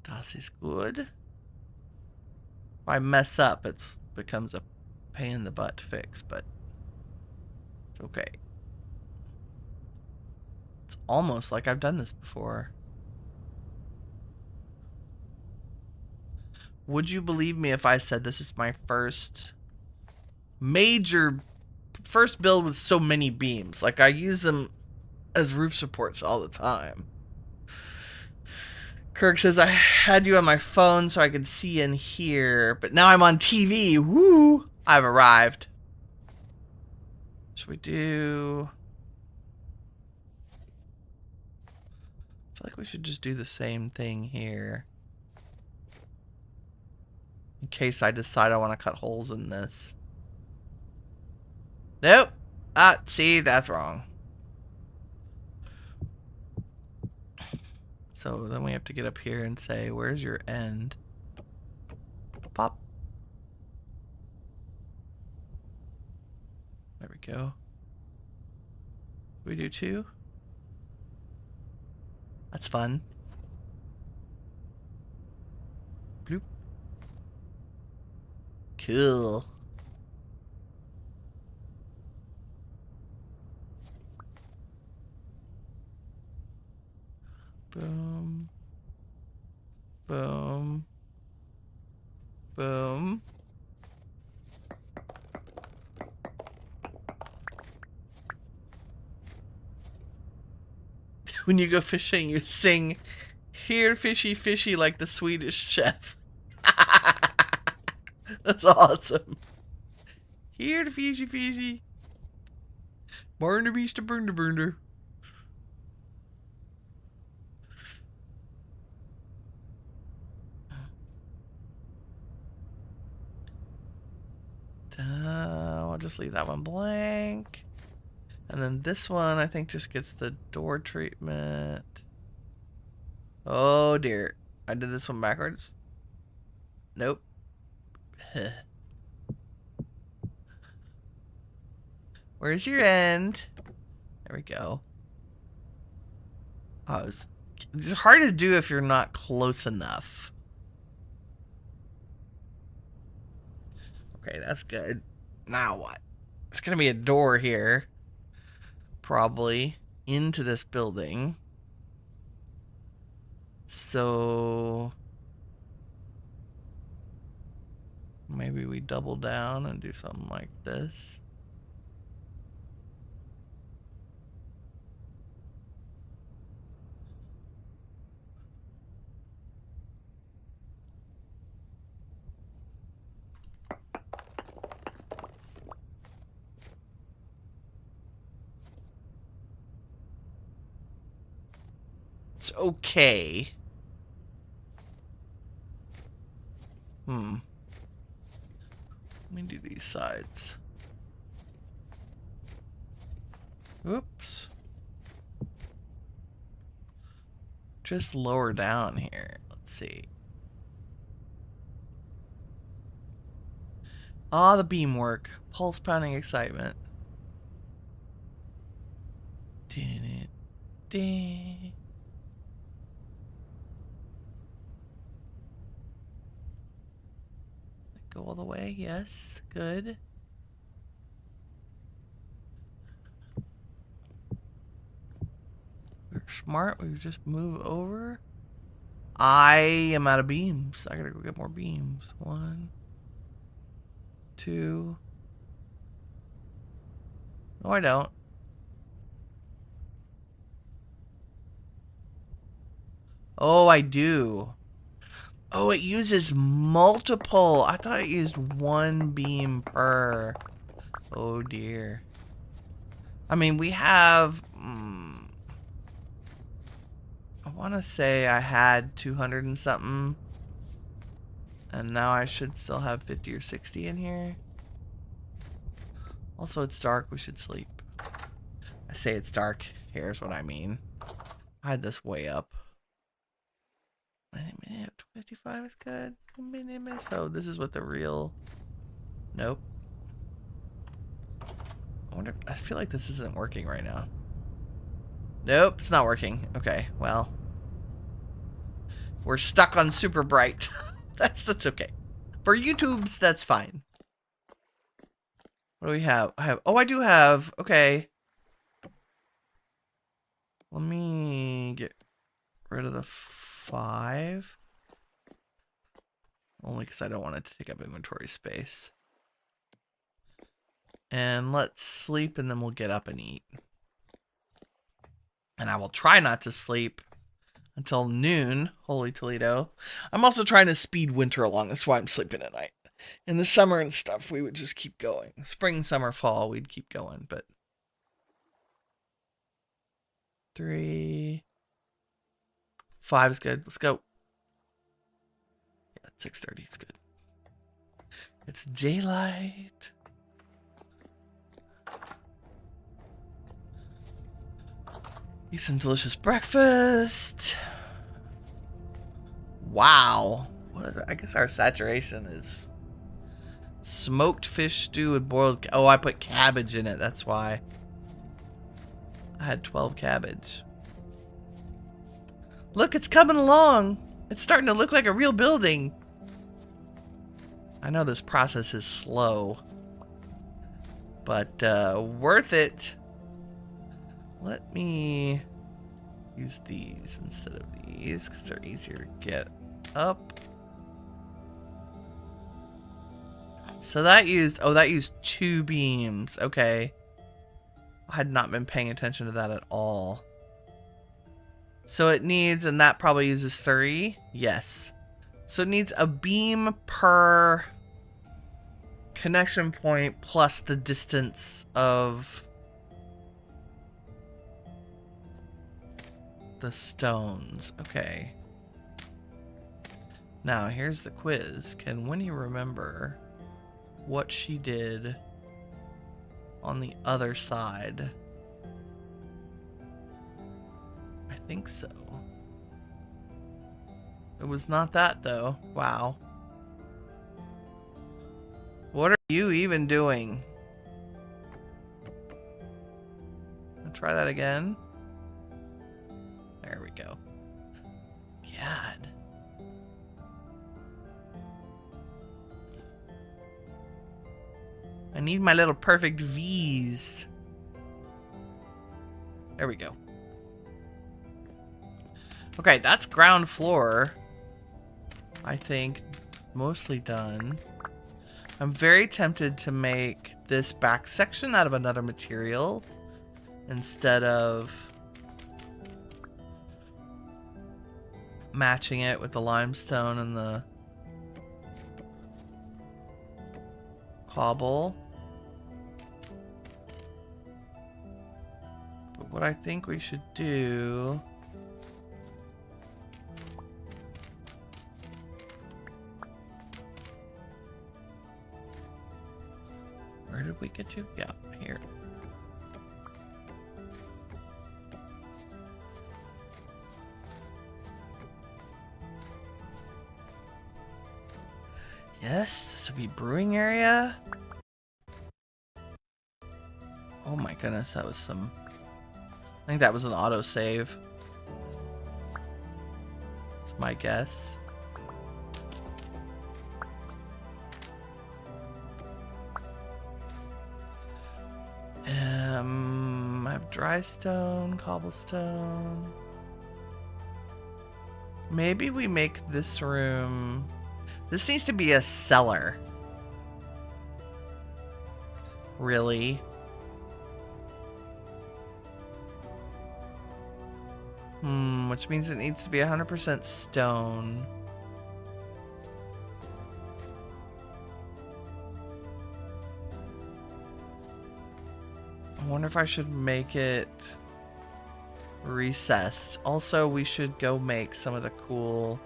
Das ist good. If I mess up, it becomes a pain in the butt to fix, but it's okay. It's almost like I've done this before. Would you believe me if I said this is my first build with so many beams? Like, I use them as roof supports all the time. Kirk says, I had you on my phone so I could see and hear, but now I'm on TV. Woo! I've arrived. Should we do... I feel like we should just do the same thing here. In case I decide I want to cut holes in this. Nope. Ah, see, that's wrong. So then we have to get up here and say, where's your end? Pop. There we go. We do 2. That's fun. Bloop. Cool. Boom. Boom. Boom. When you go fishing, you sing, "Here, fishy, fishy," like the Swedish chef. That's awesome. Here, the fishy, fishy. Burner beast, burner, burner. I'll just leave that one blank. And then this one, I think, just gets the door treatment. Oh, dear. I did this one backwards. Nope. Where's your end? There we go. Oh, it's hard to do if you're not close enough. Okay, that's good. Now what? There's gonna be a door here. Probably into this building. So maybe we double down and do something like this. It's okay. Let me do these sides. Oops. Just lower down here. Let's see. Ah, the beam work. Pulse pounding excitement. Go all the way. Yes. Good. We're smart. We just move over. I am out of beams. I gotta go get more beams. 1, 2. No, I don't. Oh, I do. Oh, it uses multiple. I thought it used 1 beam per. Oh, dear. I mean, we have... I want to say I had 200 and something. And now I should still have 50 or 60 in here. Also, it's dark. We should sleep. I say it's dark. Here's what I mean. I had this way up. 55 is good. So this is what the real... Nope. I wonder... I feel like this isn't working right now. Nope, it's not working. Okay, well. We're stuck on super bright. That's okay. For YouTube's, that's fine. What do we have? I do have... Okay. Let me get rid of the 5. Only because I don't want it to take up inventory space. And let's sleep and then we'll get up and eat. And I will try not to sleep until noon. Holy Toledo. I'm also trying to speed winter along. That's why I'm sleeping at night. In the summer and stuff, we would just keep going. Spring, summer, fall, we'd keep going. But 3, 5 is good. Let's go. Yeah, 6:30 is good. It's daylight. Eat some delicious breakfast. Wow. What is it? I guess our saturation is smoked fish stew with boiled... Oh, I put cabbage in it. That's why. I had 12 cabbage. Look, it's coming along. It's starting to look like a real building. I know this process is slow, but worth it. Let me use these instead of these because they're easier to get up. So that used, that used 2 beams. Okay. I had not been paying attention to that at all. So it needs, and that probably uses 3. Yes. So it needs a beam per connection point plus the distance of the stones. Okay. Now, here's the quiz. Can Winnie remember what she did on the other side? I think so. It was not that, though. Wow. What are you even doing? try that again. There we go. God. I need my little perfect V's. There we go. Okay, that's ground floor. I think mostly done. I'm very tempted to make this back section out of another material instead of matching it with the limestone and the cobble. But what I think we should do... Where did we get to? Yeah, here. Yes, this would be brewing area. Oh my goodness, that was some... I think that was an autosave. That's my guess. I have dry stone, cobblestone. Maybe we make this room... This needs to be a cellar. Really? Which means it needs to be 100% stone. I wonder if I should make it recessed. Also, we should go make some of the cool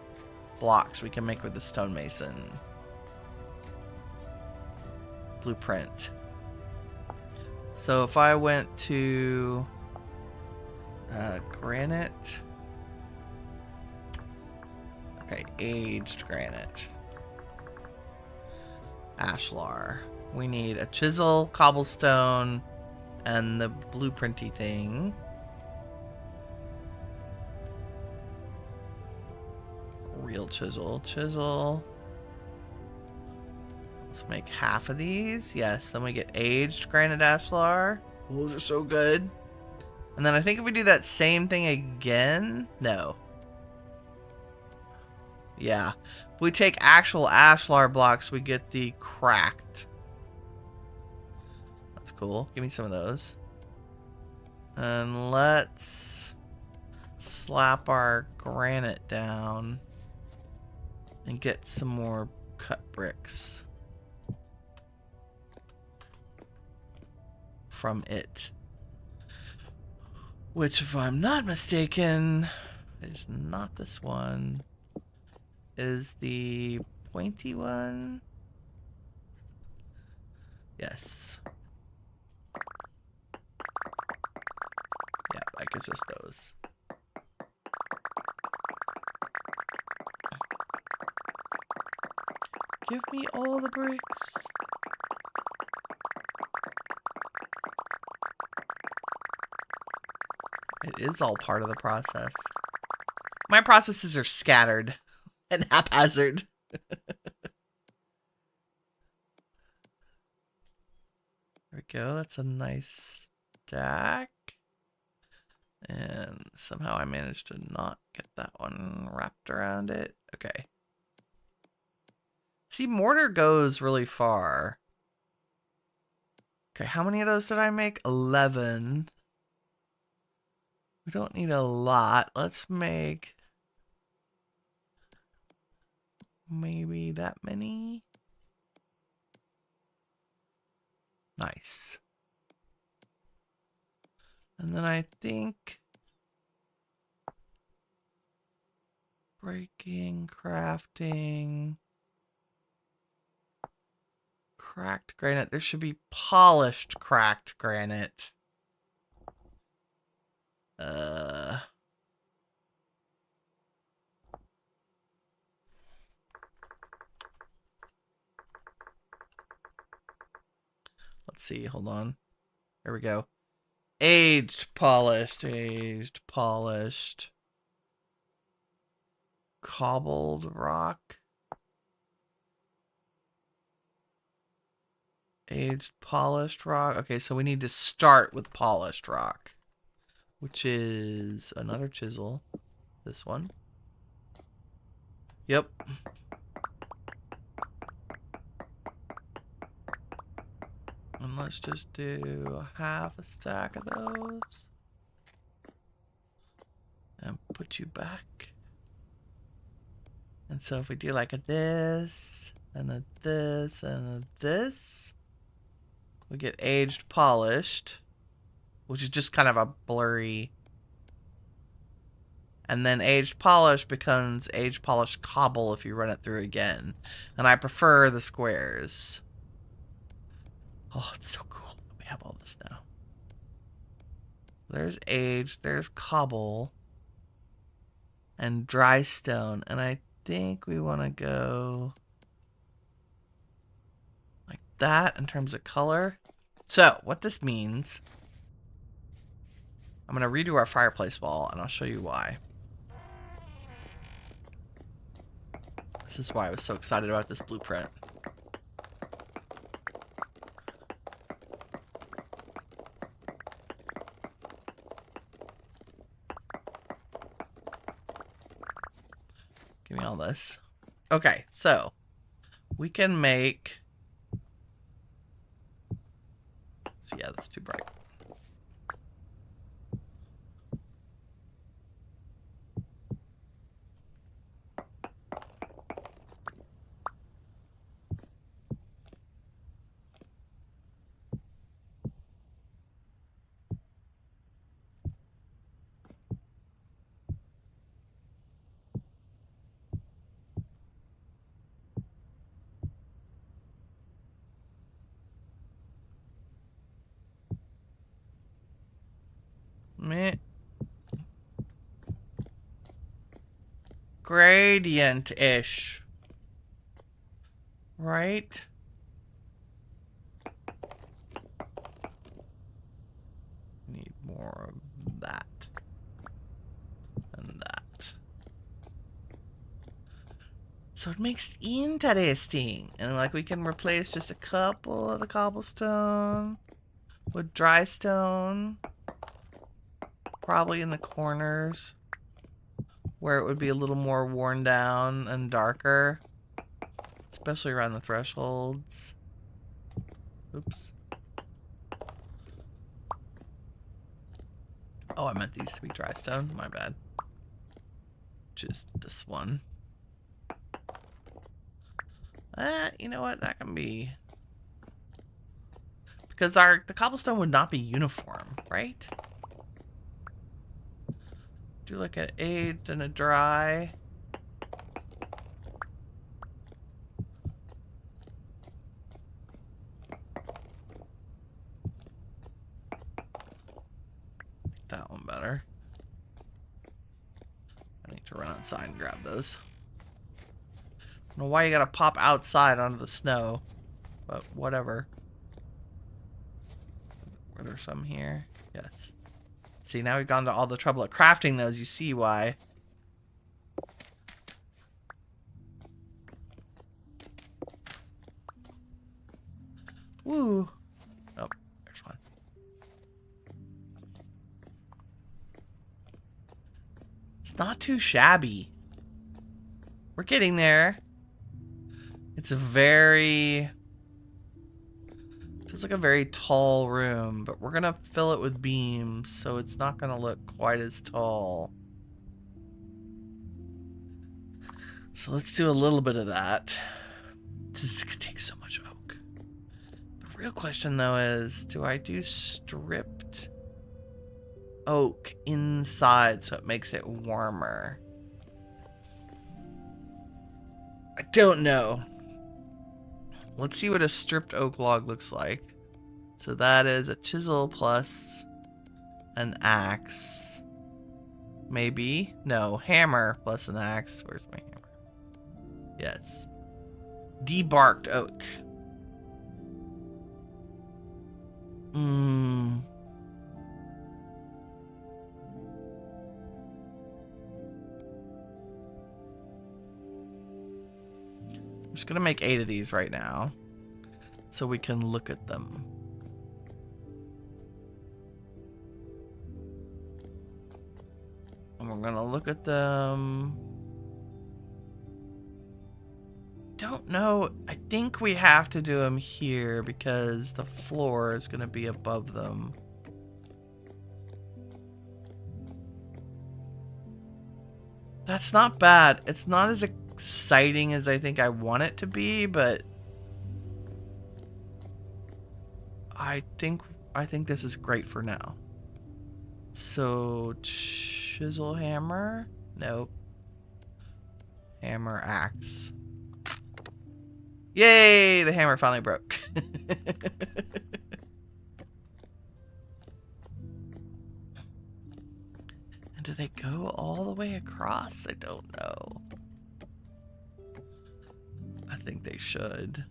blocks we can make with the stonemason blueprint. So if I went to granite, okay, aged granite, ashlar. We need a chisel, cobblestone, and the blueprinty thing. Real chisel. Let's make half of these. Yes, then we get aged granite ashlar. Those are so good. And then I think if we do that same thing again, no. Yeah. If we take actual ashlar blocks, we get the cracked. That's cool. Give me some of those. And let's slap our granite down and get some more cut bricks from it. Which, if I'm not mistaken, is not this one. Is the pointy one? Yes. Yeah, that gives us those. Give me all the bricks. It is all part of the process. My processes are scattered and haphazard. There we go. That's a nice stack. And somehow I managed to not get that one wrapped around it. Okay. See, mortar goes really far. Okay, how many of those did I make? 11. We don't need a lot. Let's make maybe that many. Nice. And then I think breaking, crafting, cracked granite. There should be polished cracked granite. Let's see, hold on. There we go. Aged, polished, aged, polished. Cobbled rock. Aged, polished rock. Okay, so we need to start with polished rock, which is another chisel. This one. Yep. And let's just do half a stack of those. And put you back. And so if we do like a this, and a this, and a this, we get aged polished, which is just kind of a blurry. And then aged polished becomes aged polished cobble if you run it through again. And I prefer the squares. Oh, it's so cool. We have all this now. There's aged, there's cobble, and dry stone. And I think we want to go like that in terms of color. So what this means, I'm going to redo our fireplace wall, and I'll show you why. This is why I was so excited about this blueprint. Give me all this. Okay, so we can make... Yeah, that's too bright. Meh. Gradient-ish. Right? Need more of that. And that. So it makes it interesting. And like we can replace just a couple of the cobblestone with dry stone. Probably in the corners where it would be a little more worn down and darker. Especially around the thresholds. Oops. Oh, I meant these to be dry stone. My bad. Just this one. You know what? That can be... Because the cobblestone would not be uniform, right? Do like an aged and a dry. Make that one better. I need to run outside and grab those. I don't know why you gotta pop outside onto the snow, but whatever. Were there some here? Yes. See, now we've gone to all the trouble of crafting those. You see why. Woo. Oh, there's one. It's not too shabby. We're getting there. It's a very... Feels like a very tall room, but we're gonna fill it with beams, so it's not gonna look quite as tall. So let's do a little bit of that. This is gonna take so much oak. The real question though is, do I do stripped oak inside so it makes it warmer? I don't know. Let's see what a stripped oak log looks like. So that is a chisel plus an axe. Maybe. No, hammer plus an axe. Where's my hammer? Yes. Debarked oak. I'm just gonna make 8 of these right now so we can look at them. And we're gonna look at them. Don't know. I think we have to do them here because the floor is gonna be above them. That's not bad. It's not as exciting as I think I want it to be, but I think this is great for now. So chisel hammer? Nope. Hammer axe. Yay! The hammer finally broke. And do they go all the way across? I don't know. I think they should.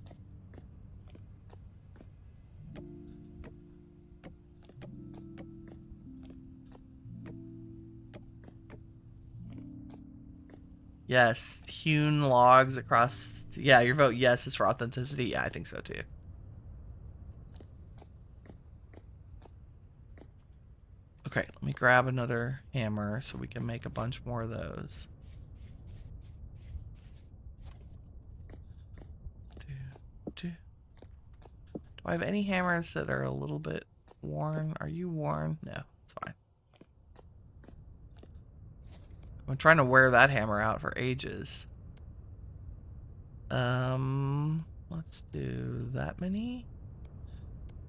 Yes, hewn logs across. Yeah, your vote yes is for authenticity. Yeah, I think so too. Okay, let me grab another hammer so we can make a bunch more of those. Do I have any hammers that are a little bit worn? Are you worn? No, it's fine. I'm trying to wear that hammer out for ages. Let's do that many.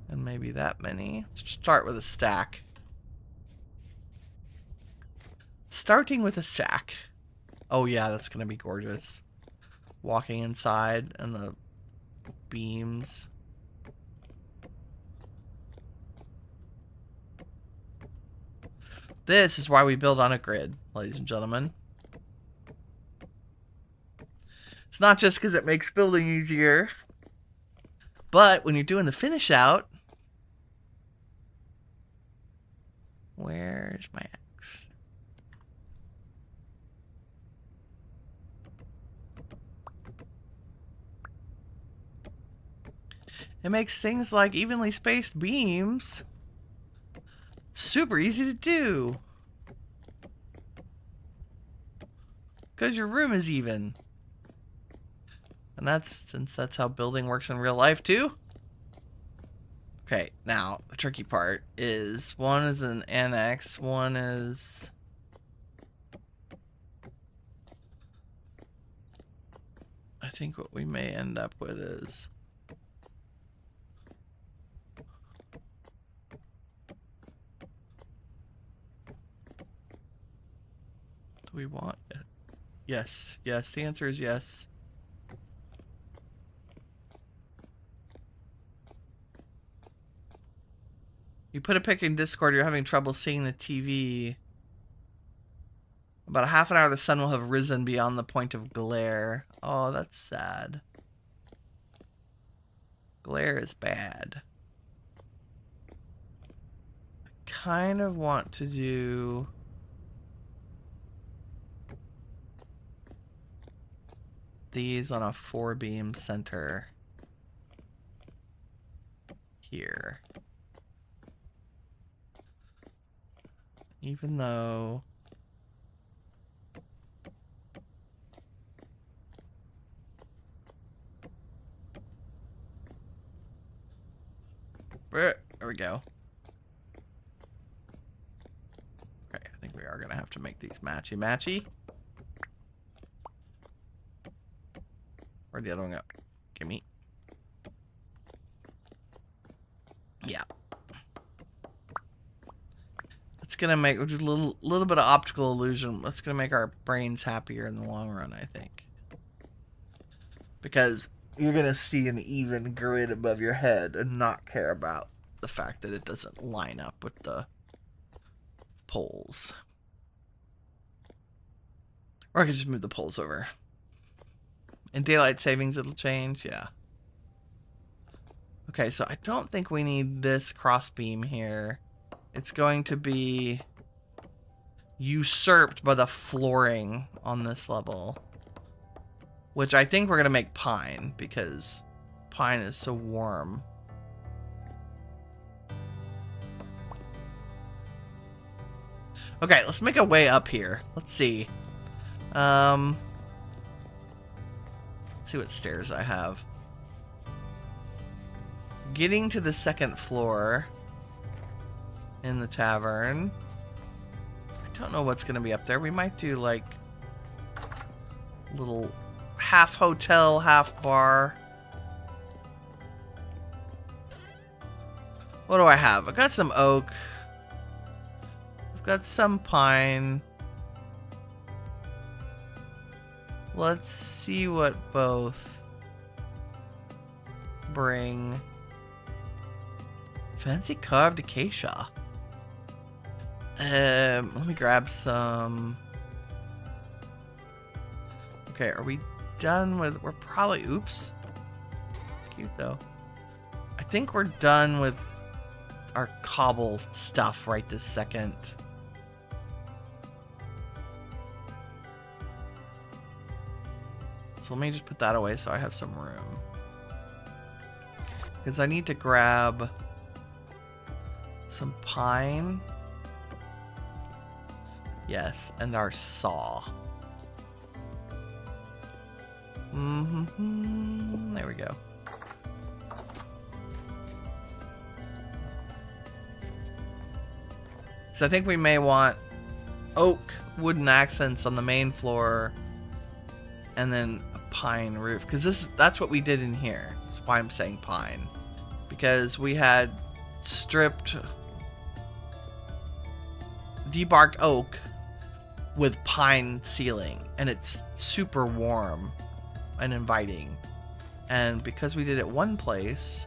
And maybe that many. Let's start with a stack. Starting with a stack. Oh yeah, that's gonna be gorgeous. Walking inside and the beams. This is why we build on a grid, ladies and gentlemen. It's not just because it makes building easier, but when you're doing the finish out, where's my axe? It makes things like evenly spaced beams super easy to do. Because your room is even. And since that's how building works in real life too. Okay, now the tricky part is one is an annex, one is I think what we may end up with is do we want it? Yes, yes, the answer is yes. You put a pic in Discord, you're having trouble seeing the TV. About a half an hour, the sun will have risen beyond the point of glare. Oh, that's sad. Glare is bad. I kind of want to do these on a 4-beam center here. Even though there we go. Okay, I think we are gonna have to make these matchy. Where'd the other one go? Gimme. Yeah. It's gonna make a little bit of optical illusion. That's gonna make our brains happier in the long run, I think. Because you're gonna see an even grid above your head and not care about the fact that it doesn't line up with the poles. Or I could just move the poles over. In daylight savings, it'll change, yeah. Okay, so I don't think we need this crossbeam here. It's going to be usurped by the flooring on this level. which I think we're going to make pine because pine is so warm. Okay, let's make a way up here. Let's see. Let's see what stairs I have. Getting to the second floor in the tavern. I don't know what's going to be up there. We might do like a little half hotel, half bar. What do I have? I got some oak. I've got some pine. Let's see what both bring. Fancy carved acacia. Let me grab some. Okay, are we done with? We're probably. Oops. It's cute though. I think we're done with our cobble stuff right this second. So let me just put that away so I have some room. Because I need to grab some pine. Yes, and our saw. There we go. So I think we may want oak wooden accents on the main floor and then a pine roof. Because that's what we did in here. That's why I'm saying pine. Because we had stripped debarked oak with pine ceiling, and it's super warm and inviting. And because we did it one place,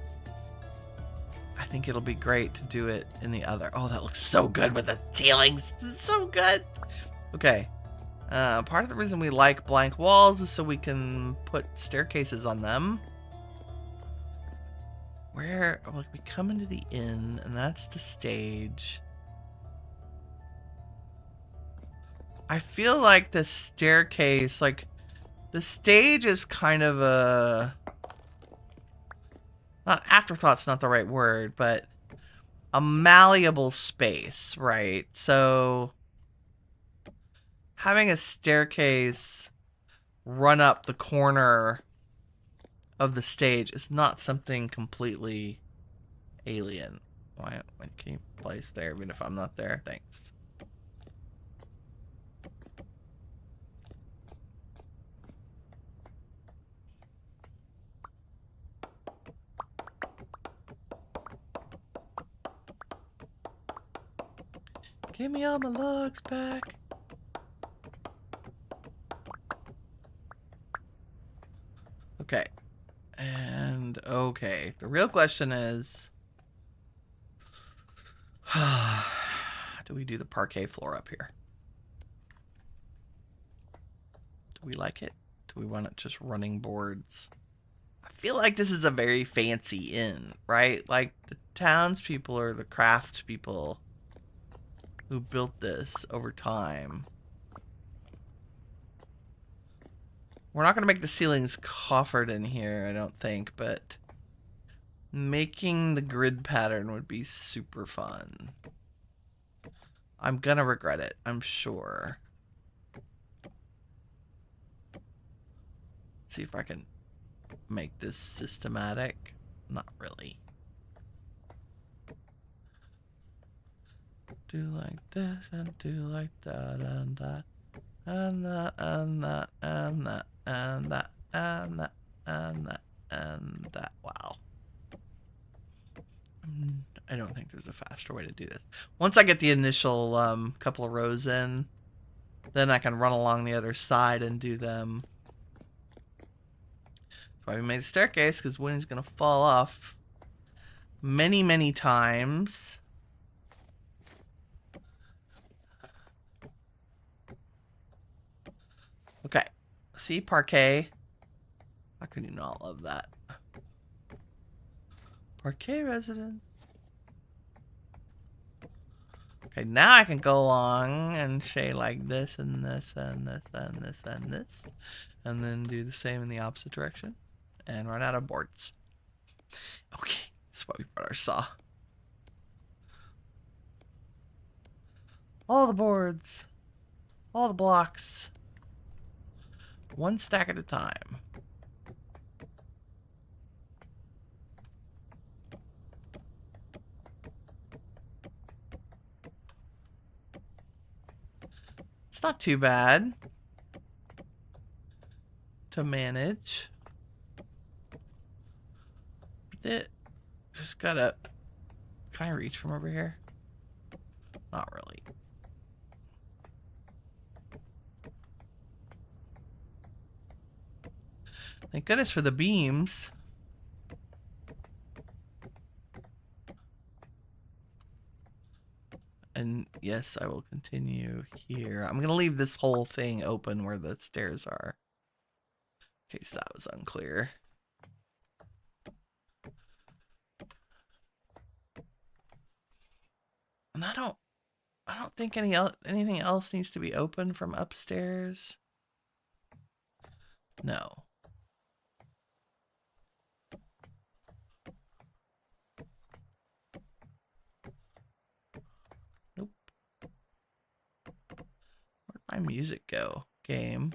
I think it'll be great to do it in the other. Oh, that looks so good with the ceilings. It's so good. Okay. Part of the reason we like blank walls is so we can put staircases on them. Where, like, we come into the inn, and that's the stage. I feel like the staircase, like, the stage is kind of a... Not afterthought's not the right word, but a malleable space, right? So having a staircase run up the corner of the stage is not something completely alien. Why can you place there even if I'm not there? Thanks. Give me all my logs back. Okay. And okay. The real question is, do we do the parquet floor up here? Do we like it? Do we want it just running boards? I feel like this is a very fancy inn, right? Like the townspeople or the craftspeople who built this over time. We're not going to make the ceilings coffered in here, I don't think, but making the grid pattern would be super fun. I'm going to regret it, I'm sure. Let's see if I can make this systematic. Not really. Do like this and do like that and that and that and that and that and that and that and that and that. Wow. I don't think there's a faster way to do this. Once I get the initial couple of rows in, then I can run along the other side and do them. That's why we made a staircase, because Winnie's going to fall off many, many times. Okay, see, parquet. How can you not love that? Parquet residence. Okay, now I can go along and say like this and this and this and this and this. And then do the same in the opposite direction. And run out of boards. Okay, that's why we brought our saw. All the boards. All the blocks. One stack at a time. It's not too bad to manage. It just gotta... Can I reach from over here? Not really. Thank goodness for the beams. And yes, I will continue here. I'm going to leave this whole thing open where the stairs are. In case that was unclear. And I don't think anything else needs to be open from upstairs. No. Nope. Where'd my music go, game?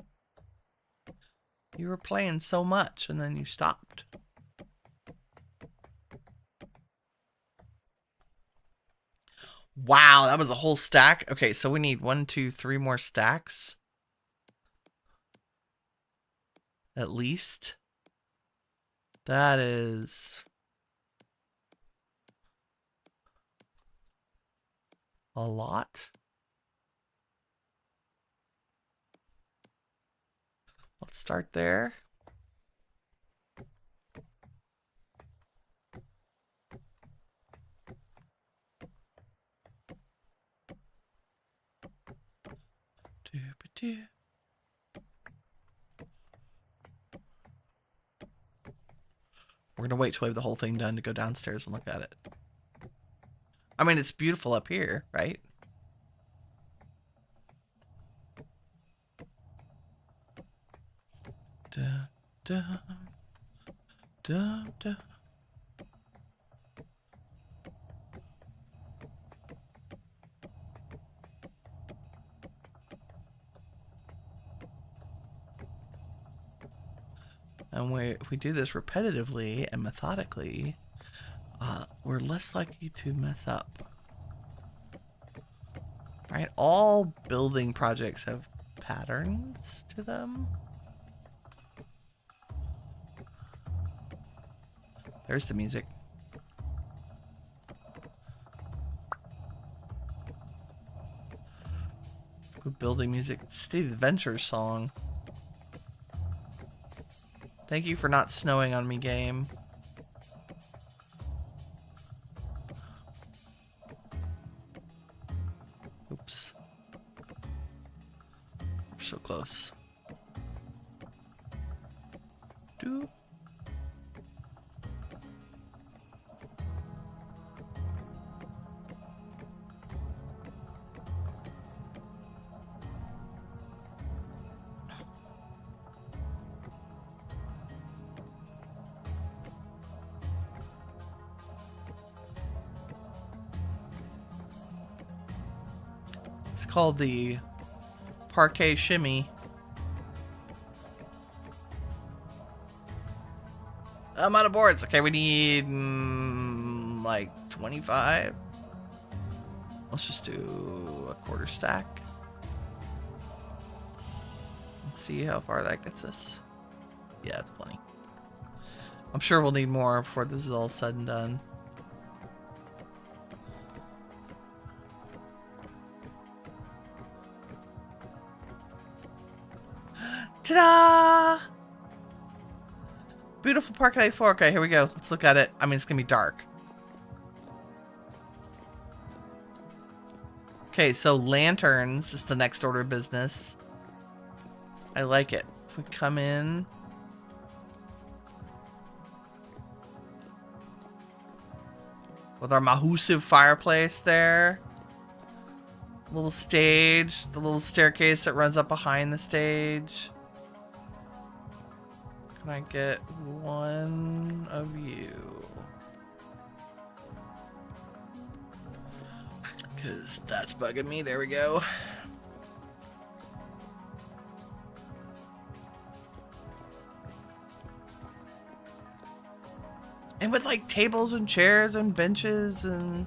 You were playing so much and then you stopped. Wow, that was a whole stack. Okay, so we need 1, 2, 3 more stacks. At least. That is a lot. Let's start there. We're gonna wait till we have the whole thing done to go downstairs and look at it. I mean, it's beautiful up here, right? Da, da, da, da. And if we do this repetitively and methodically, we're less likely to mess up. Right? All building projects have patterns to them. There's the music. Good building music. It's the adventure song. Thank you for not snowing on me, game. Oops. We're so close. Doop. It's called the parquet shimmy. I'm out of boards. Okay, we need like 25. Let's just do a quarter stack. Let's see how far that gets us. Yeah, it's plenty. I'm sure we'll need more before this is all said and done. Ta-da! Beautiful parquet floor. Okay, here we go. Let's look at it. I mean, it's gonna be dark. Okay, so lanterns is the next order of business. I like it. If we come in... with our mahusive fireplace there. little stage, the little staircase that runs up behind the stage. Can I get one of you? Because that's bugging me. There we go. And with like tables and chairs and benches and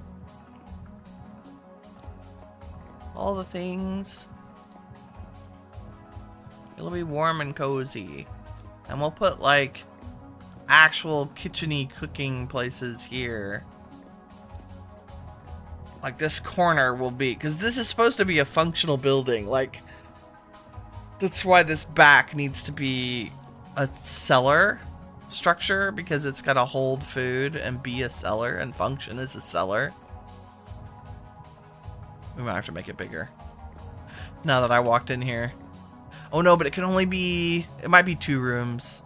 all the things. It'll be warm and cozy. And we'll put like actual kitchen-y cooking places here. Like this corner will be, because this is supposed to be a functional building. Like, that's why this back needs to be a cellar structure, because it's got to hold food and be a cellar and function as a cellar. We might have to make it bigger now that I walked in here. Oh no, but it can only be, it might be 2 rooms.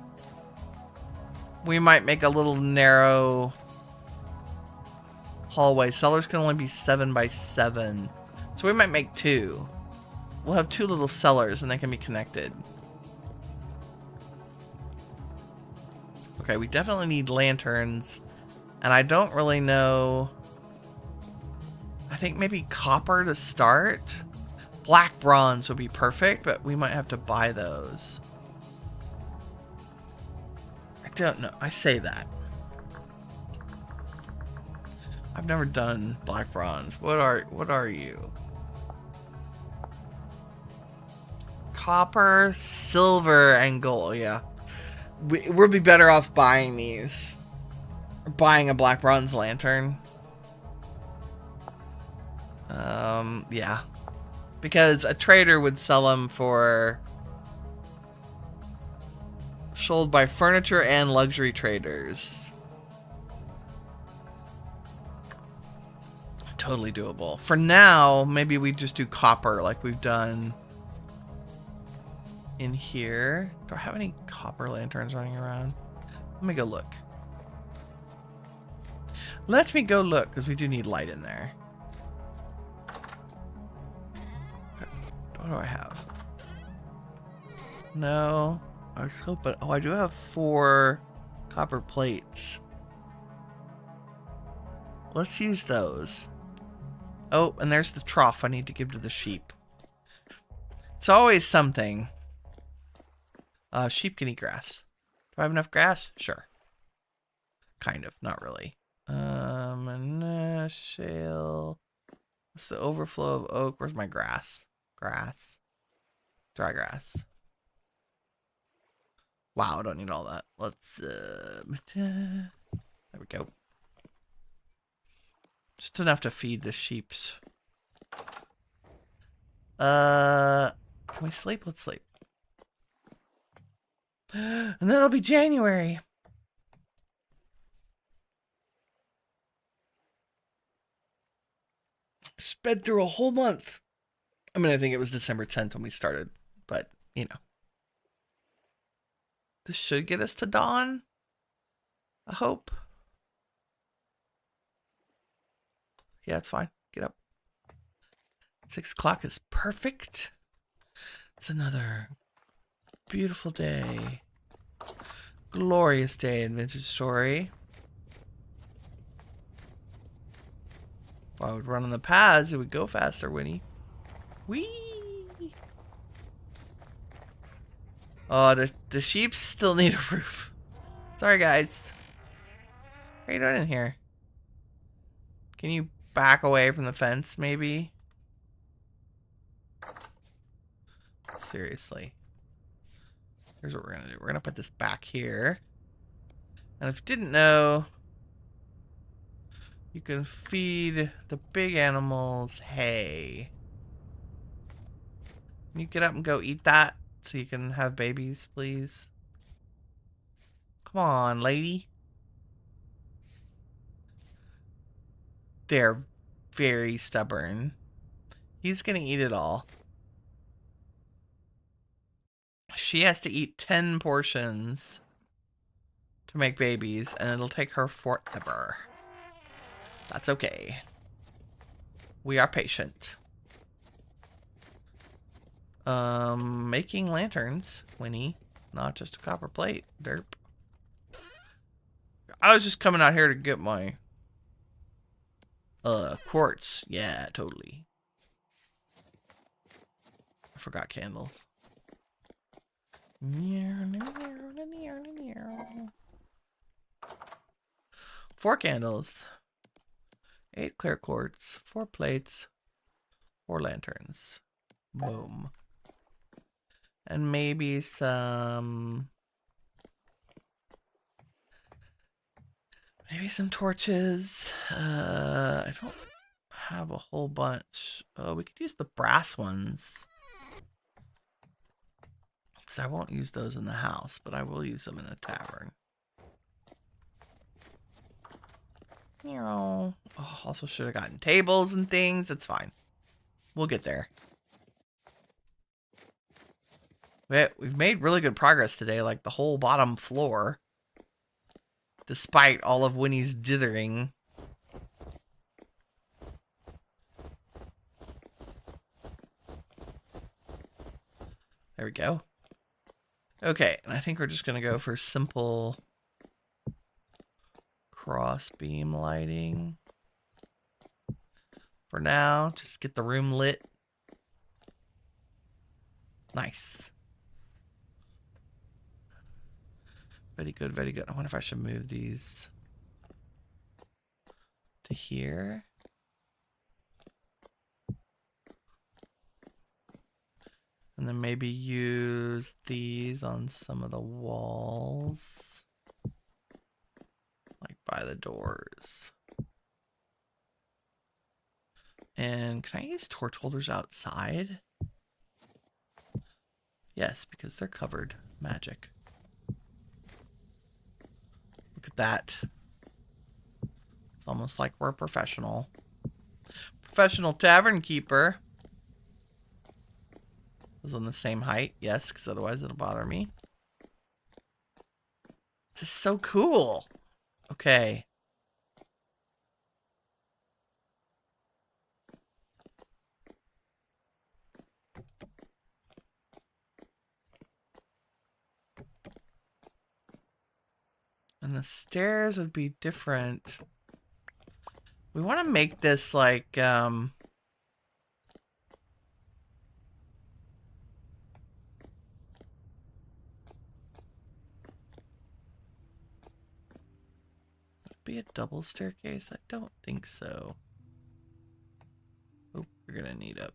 We might make a little narrow hallway. Cellars can only be 7 by 7. So we might make 2. We'll have 2 little cellars and they can be connected. Okay, we definitely need lanterns. And I don't really know. I think maybe copper to start. Black bronze would be perfect, but we might have to buy those. I don't know. I say that. I've never done black bronze. What are you? Copper, silver, and gold. Yeah. We'll be better off buying these. Or buying a black bronze lantern. Yeah. Because a trader would sell them for... sold by furniture and luxury traders. Totally doable. For now, maybe we just do copper like we've done in here. Do I have any copper lanterns running around? Let me go look. Let me go look, because we do need light in there. What do I have? No. I was hoping. Oh, I do have 4 copper plates. Let's use those. Oh, and there's the trough I need to give to the sheep. It's always something. Sheep can eat grass. Do I have enough grass? Sure. Kind of, not really. Shale. What's the overflow of oak? Where's my grass? Grass. Dry grass. Wow, I don't need all that. Let's, there we go. Just enough to feed the sheeps. Can we sleep? Let's sleep. And then it'll be January. Sped through a whole month. I mean, I think it was December 10th when we started, but, you know. This should get us to dawn. I hope. Yeah, it's fine. Get up. 6 o'clock is perfect. It's another beautiful day. Glorious day in Vintage Story. If I would run on the paths, it would go faster, Winnie. Whee! Oh, the sheep still need a roof. Sorry, guys. What are you doing in here? Can you back away from the fence, maybe? Seriously. Here's what we're going to do. We're going to put this back here. And if you didn't know, you can feed the big animals hay. Can you get up and go eat that so you can have babies, please? Come on, lady. They're very stubborn. He's going to eat it all. She has to eat 10 portions to make babies, and it'll take her forever. That's okay. We are patient. Making lanterns, Winnie. Not just a copper plate. Derp. I was just coming out here to get my quartz. Yeah, totally. I forgot candles. 4 candles. 8 clear quartz. 4 plates. 4 lanterns. Boom. And maybe some... Maybe some torches. I don't have a whole bunch. Oh, we could use the brass ones. Because I won't use those in the house, but I will use them in a tavern. Oh, also should have gotten tables and things. It's fine. We'll get there. We've made really good progress today, like the whole bottom floor. Despite all of Winnie's dithering. There we go. Okay, and I think we're just going to go for simple cross beam lighting. For now, just get the room lit. Nice. Very good, very good. I wonder if I should move these to here. And then maybe use these on some of the walls. Like by the doors. And can I use torch holders outside? Yes, because they're covered. Magic. Look at that. It's almost like we're a professional. Professional tavern keeper. Is on the same height, yes, because otherwise it'll bother me. This is so cool. Okay. And the stairs would be different. We want to make this like, be a double staircase? I don't think so. Oh, you're gonna need a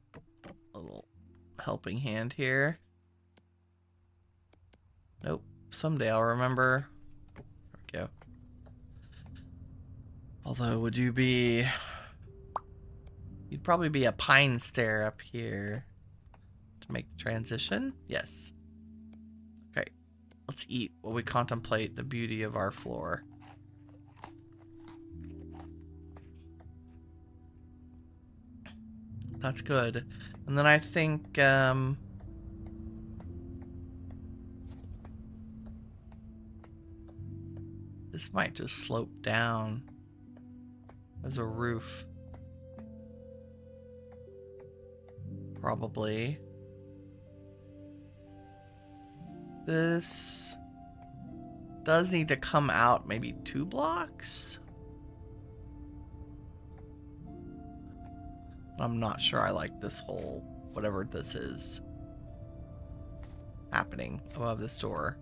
little helping hand here. Nope. Someday I'll remember. There we go. Although, would you be... You'd probably be a pine stair up here to make the transition. Yes. Okay. Let's eat while we contemplate the beauty of our floor. That's good. And then I think, this might just slope down as a roof. Probably. This does need to come out maybe 2 blocks. I'm not sure I like this whole, whatever this is, happening above this door.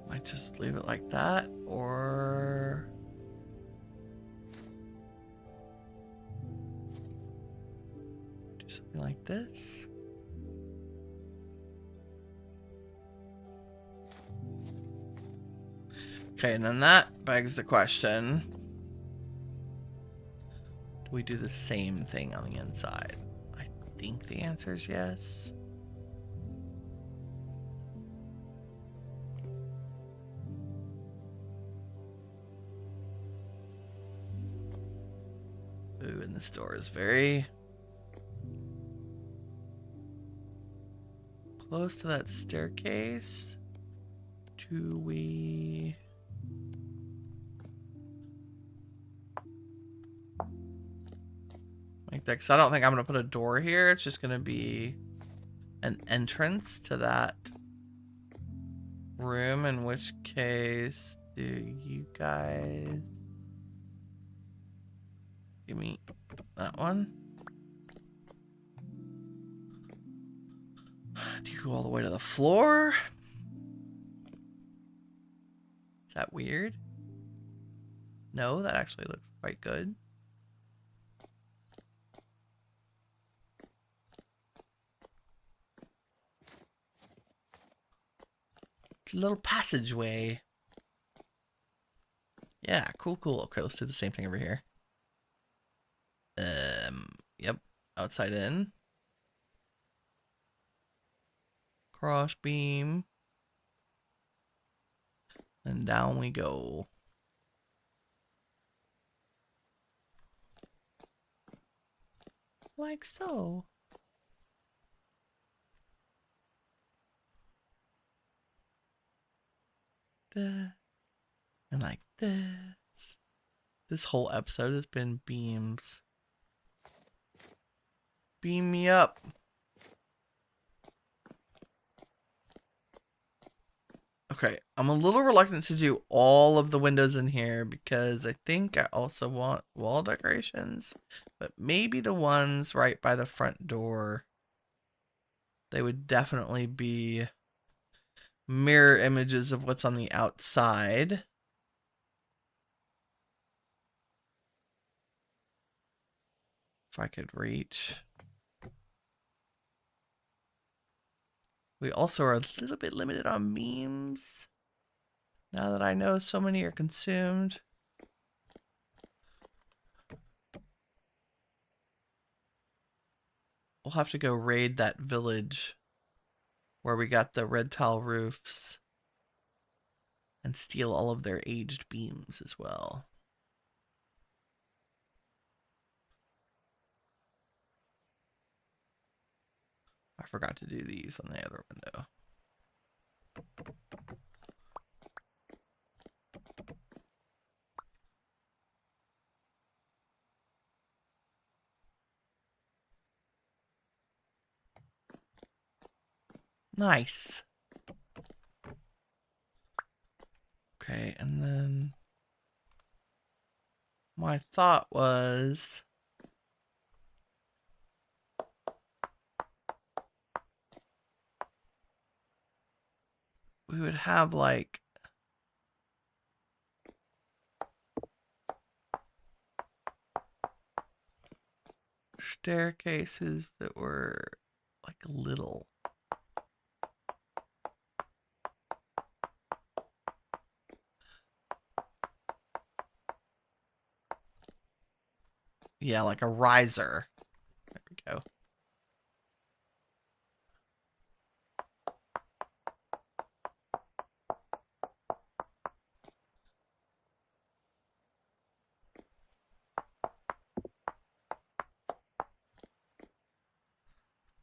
Might just leave it like that, or... do something like this. Okay, and then that begs the question, do we do the same thing on the inside? I think the answer is yes. Ooh, and this door is very close to that staircase? Do we... like that? Because I don't think I'm going to put a door here. It's just going to be an entrance to that room, in which case, do you guys give me that one? Do you go all the way to the floor? Is that weird? No, that actually looks quite good. It's a little passageway. Yeah, cool, cool. Okay, let's do the same thing over here. Yep, outside in. Cross beam. And down we go. Like so. And like this. This whole episode has been beams. Beam me up. Okay, I'm a little reluctant to do all of the windows in here because I think I also want wall decorations, but maybe the ones right by the front door. They would definitely be mirror images of what's on the outside. If I could reach. We also are a little bit limited on memes. Now that I know so many are consumed. We'll have to go raid that village where we got the red tile roofs and steal all of their aged beams as well. I forgot to do these on the other window. Nice. Okay, and then my thought was we would have like staircases that were like little. Yeah, like a riser. There we go.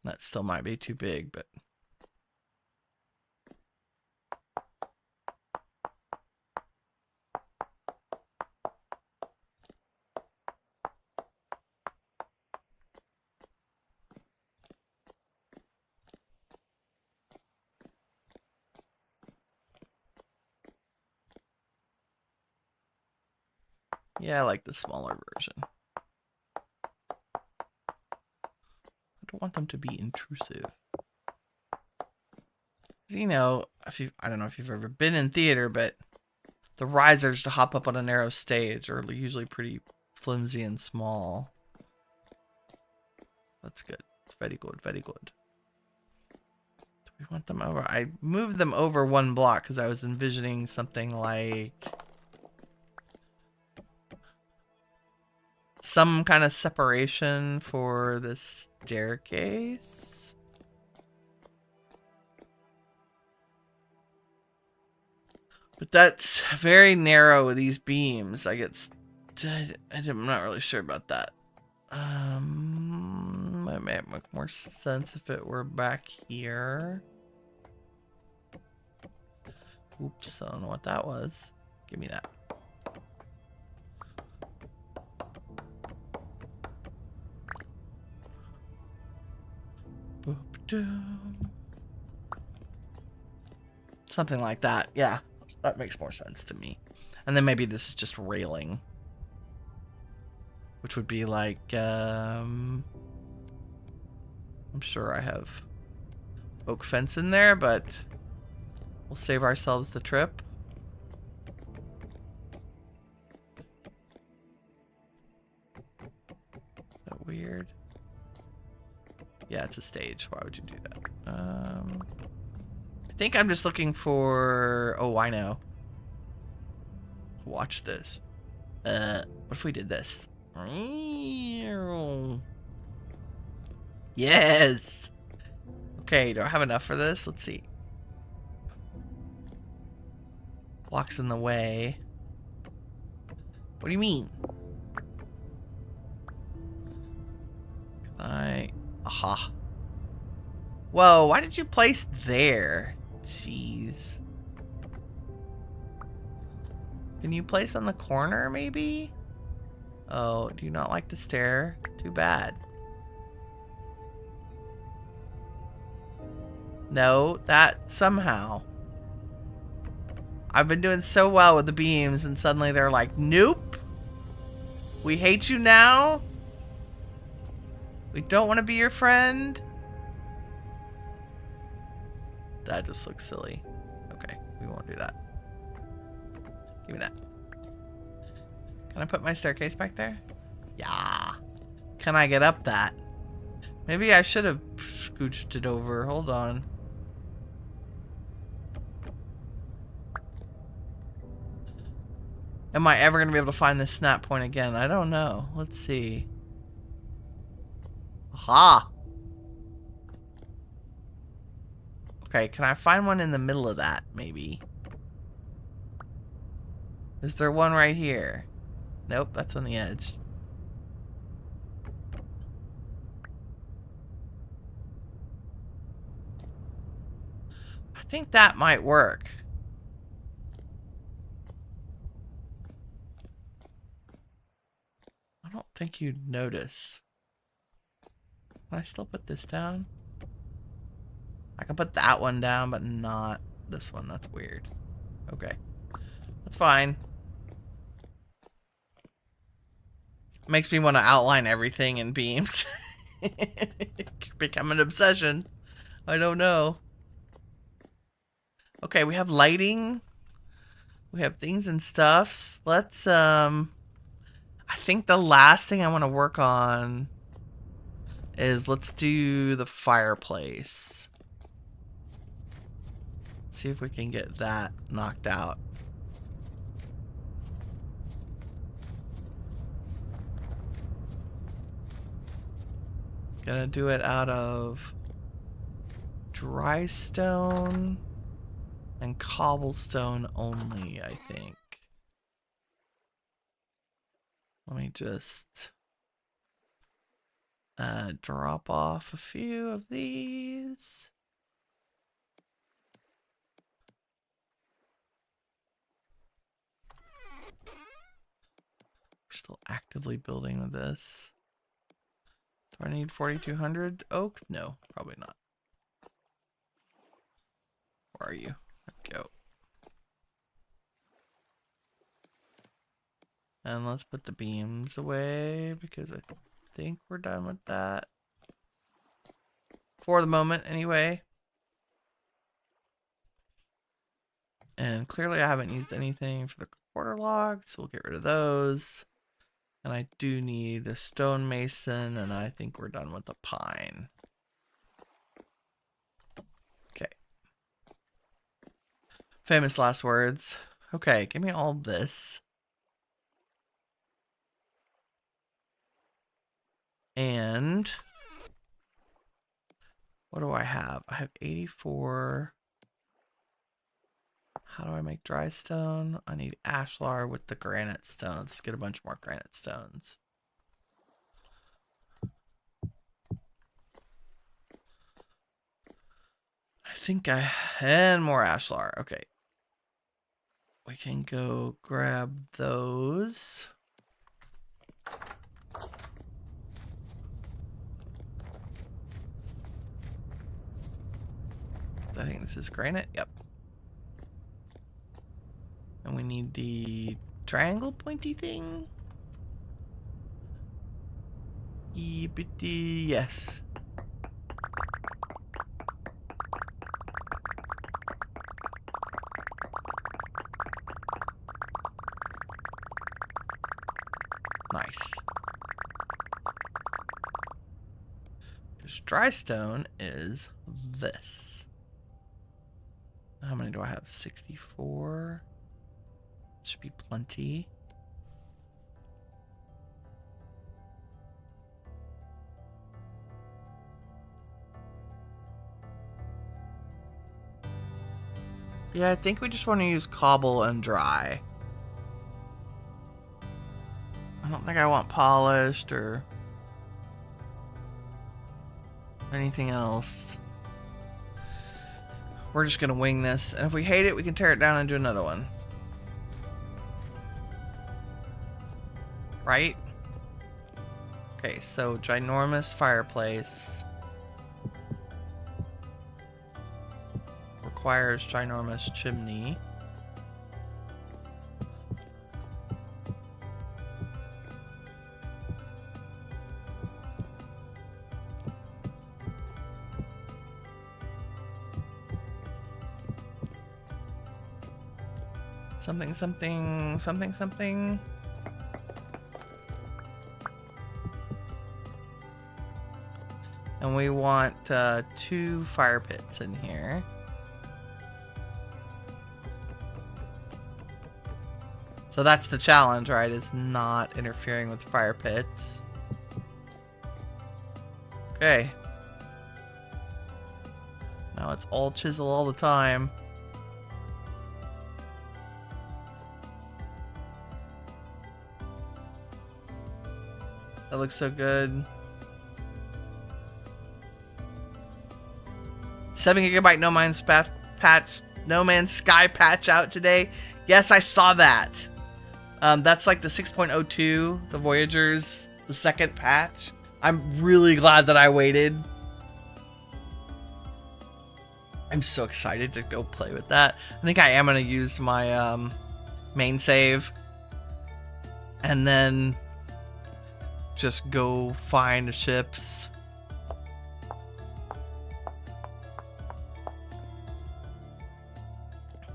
That still might be too big, but yeah, I like the smaller version. I don't want them to be intrusive. You know, I don't know if you've ever been in theater, but the risers to hop up on a narrow stage are usually pretty flimsy and small. That's good. It's very good, very good. Do we want them over? I moved them over one block because I was envisioning something like some kind of separation for the staircase. But that's very narrow with these beams. I'm not really sure about that. It might make more sense if it were back here. Oops, I don't know what that was. Give me that. Something like that. Yeah, that makes more sense to me. And then maybe this is just railing. Which would be like, I'm sure I have oak fence in there, but we'll save ourselves the trip. Is that weird? Yeah, it's a stage. Why would you do that? I think I'm just looking for... Oh, I know. Watch this. What if we did this? Yes! Okay, do I have enough for this? Let's see. Blocks in the way. What do you mean? Aha. Whoa, why did you place there? Jeez. Can you place on the corner, maybe? Oh, do you not like the stair? Too bad. No, that somehow. I've been doing so well with the beams, and suddenly they're like, nope. We hate you now. We don't want to be your friend. That just looks silly. Okay, we won't do that. Give me that. Can I put my staircase back there? Yeah. Can I get up that? Maybe I should have scooched it over. Hold on. Am I ever going to be able to find this snap point again? I don't know. Let's see. Aha! Okay, can I find one in the middle of that, maybe? Is there one right here? Nope, that's on the edge. I think that might work. I don't think you'd notice. Can I still put this down? I can put that one down, but not this one. That's weird. Okay. That's fine. Makes me want to outline everything in beams. Become an obsession. I don't know. Okay, we have lighting. We have things and stuffs. Let's, I think the last thing I want to work on is let's do the fireplace. See if we can get that knocked out. Gonna do it out of dry stone and cobblestone only, I think. Let me just drop off a few of these. We're still actively building with this. Do I need 4,200 oak? No, probably not. Where are you? There we go. And let's put the beams away because I think we're done with that. For the moment, anyway. And clearly I haven't used anything for the quarter log, so we'll get rid of those. And I do need a stonemason, and I think we're done with the pine. Okay. Famous last words. Okay, give me all this. And what do I have? I have 84. How do I make dry stone? I need ashlar with the granite stones. Let's get a bunch more granite stones. I think and more ashlar. Okay. we can go grab those. I think this is granite. Yep. And we need the triangle pointy thing. Yes. Nice. Because dry stone is this. How many do I have? 64. Should be plenty. Yeah, I think we just want to use cobble and dry. I don't think I want polished or anything else. We're just going to wing this, and if we hate it, we can tear it down and do another one. Right? Okay, so ginormous fireplace requires ginormous chimney. Something, something, something, something. And we want 2 fire pits in here. So that's the challenge, right? Is not interfering with fire pits. Okay. Now it's all chisel all the time. That looks so good. 7 GB No Man's Sky patch out today. Yes, I saw that. That's like the 6.02, the Voyagers, the second patch. I'm really glad that I waited. I'm so excited to go play with that. I think I am going to use my main save. And then just go find ships.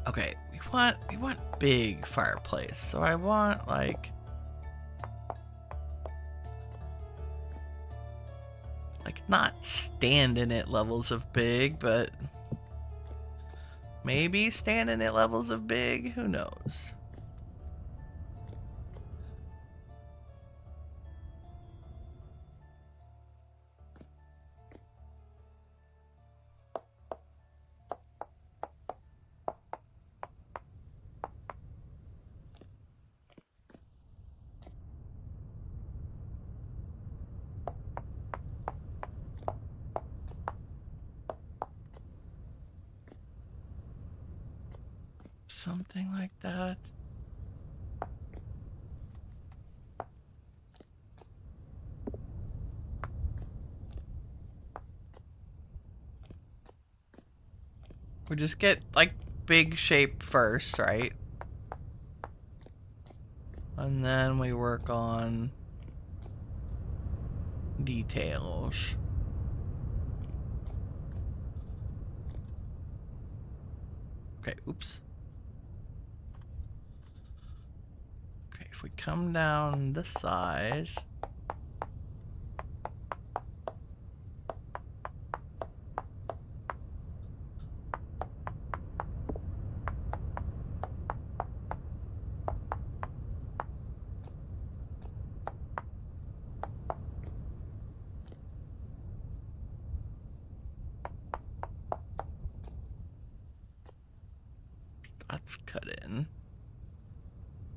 Okay, we want big fireplace. So I want like not stand in it levels of big, but maybe stand in it levels of big. Who knows? Something like that. We just get like big shape first, right? And then we work on details. Okay, oops. Okay, if we come down this size. That's cut in.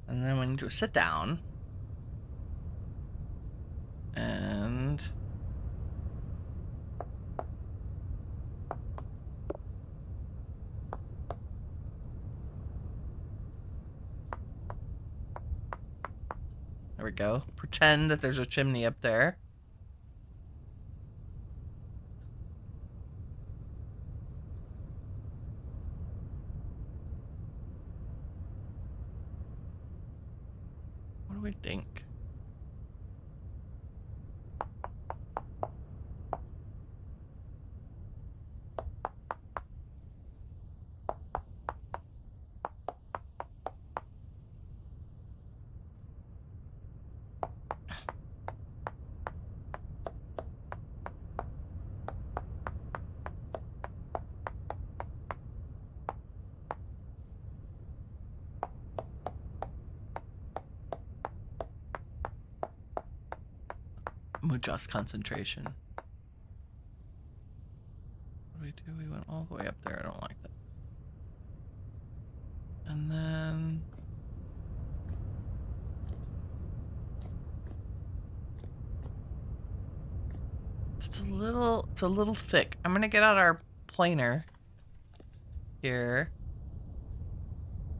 And then we need to sit down. And There we go. Pretend that there's a chimney up there. What do we think? Adjust concentration. What do we do? We went all the way up there. I don't like that. And then it's a little thick. I'm gonna get out our planer here,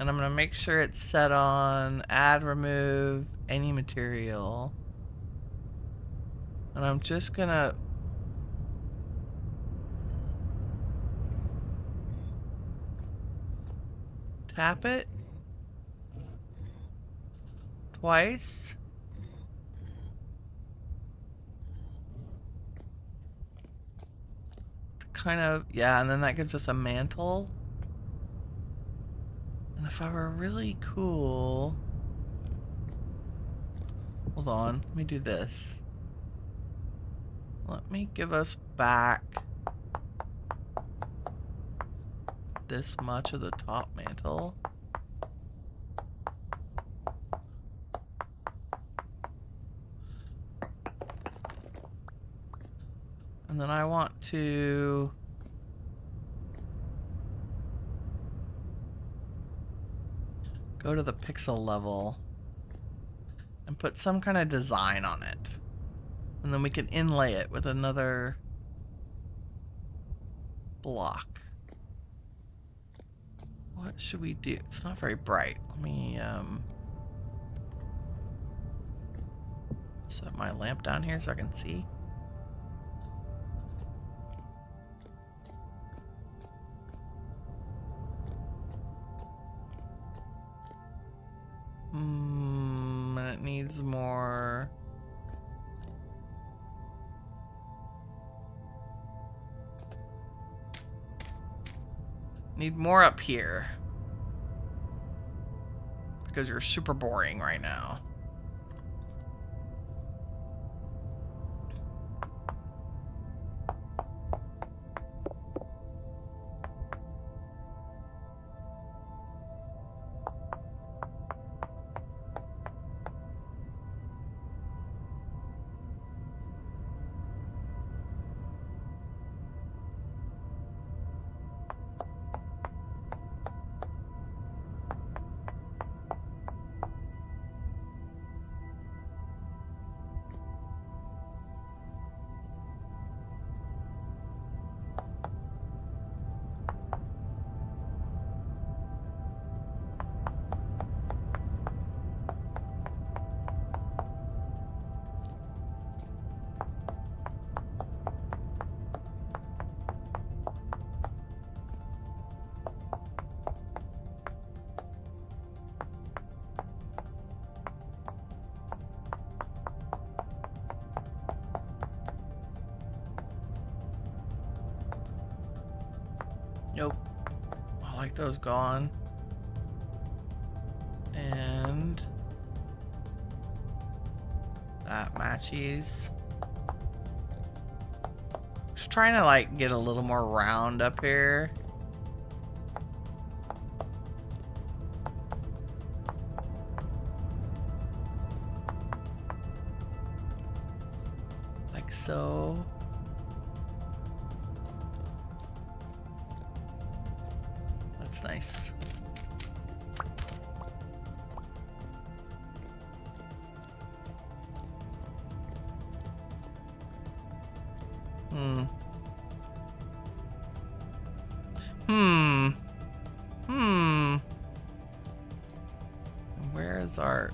and I'm gonna make sure it's set on add, remove any material. And I'm just gonna tap it twice. To kind of, yeah, and then that gives us a mantle. And if I were really cool, hold on, let me do this. Let me give us back this much of the top mantle. And then I want to go to the pixel level and put some kind of design on it. And then we can inlay it with another block. What should we do? It's not very bright. Let me set my lamp down here so I can see. And it needs more. Need more up here. Because you're super boring right now. Nope. I like those gone. And that matches. Just trying to like get a little more round up here. Like so. That's nice. Where's our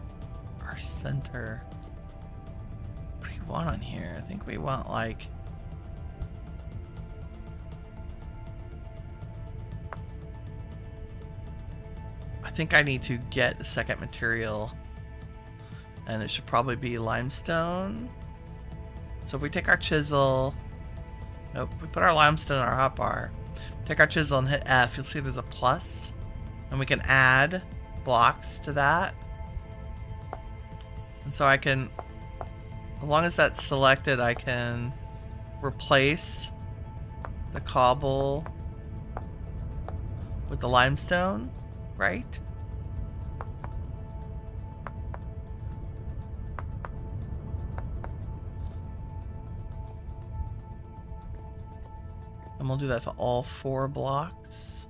our center. What do you want on here? I think we want like... I think I need to get the second material. And it should probably be limestone. So if we take our chisel... Nope, we put our limestone in our hotbar. Take our chisel and hit F. You'll see there's a plus. And we can add blocks to that. And so I can... As long as that's selected, I can replace the cobble with the limestone, right? And we'll do that to all 4 blocks.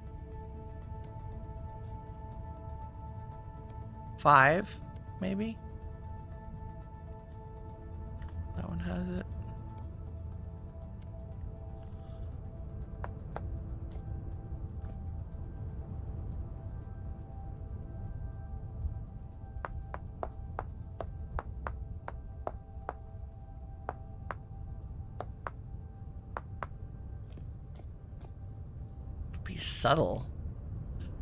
5, maybe? That one has it. Be subtle.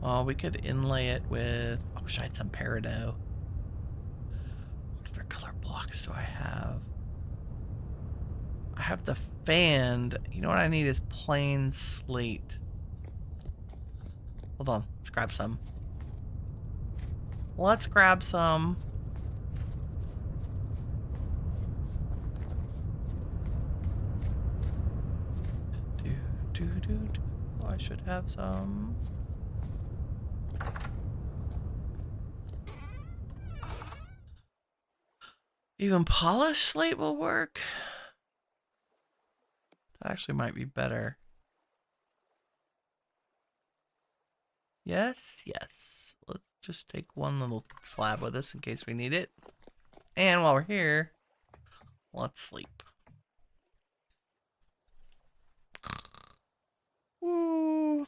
Oh, we could inlay it with... I wish I had some peridot. What other color blocks do I have? I have the fanned. You know what I need is plain slate. Hold on. Let's grab some. Let's grab some. Oh, I should have some. Even polished slate will work. That actually might be better. Yes, yes. Let's just take one little slab with us in case we need it. And while we're here, let's sleep. Ooh.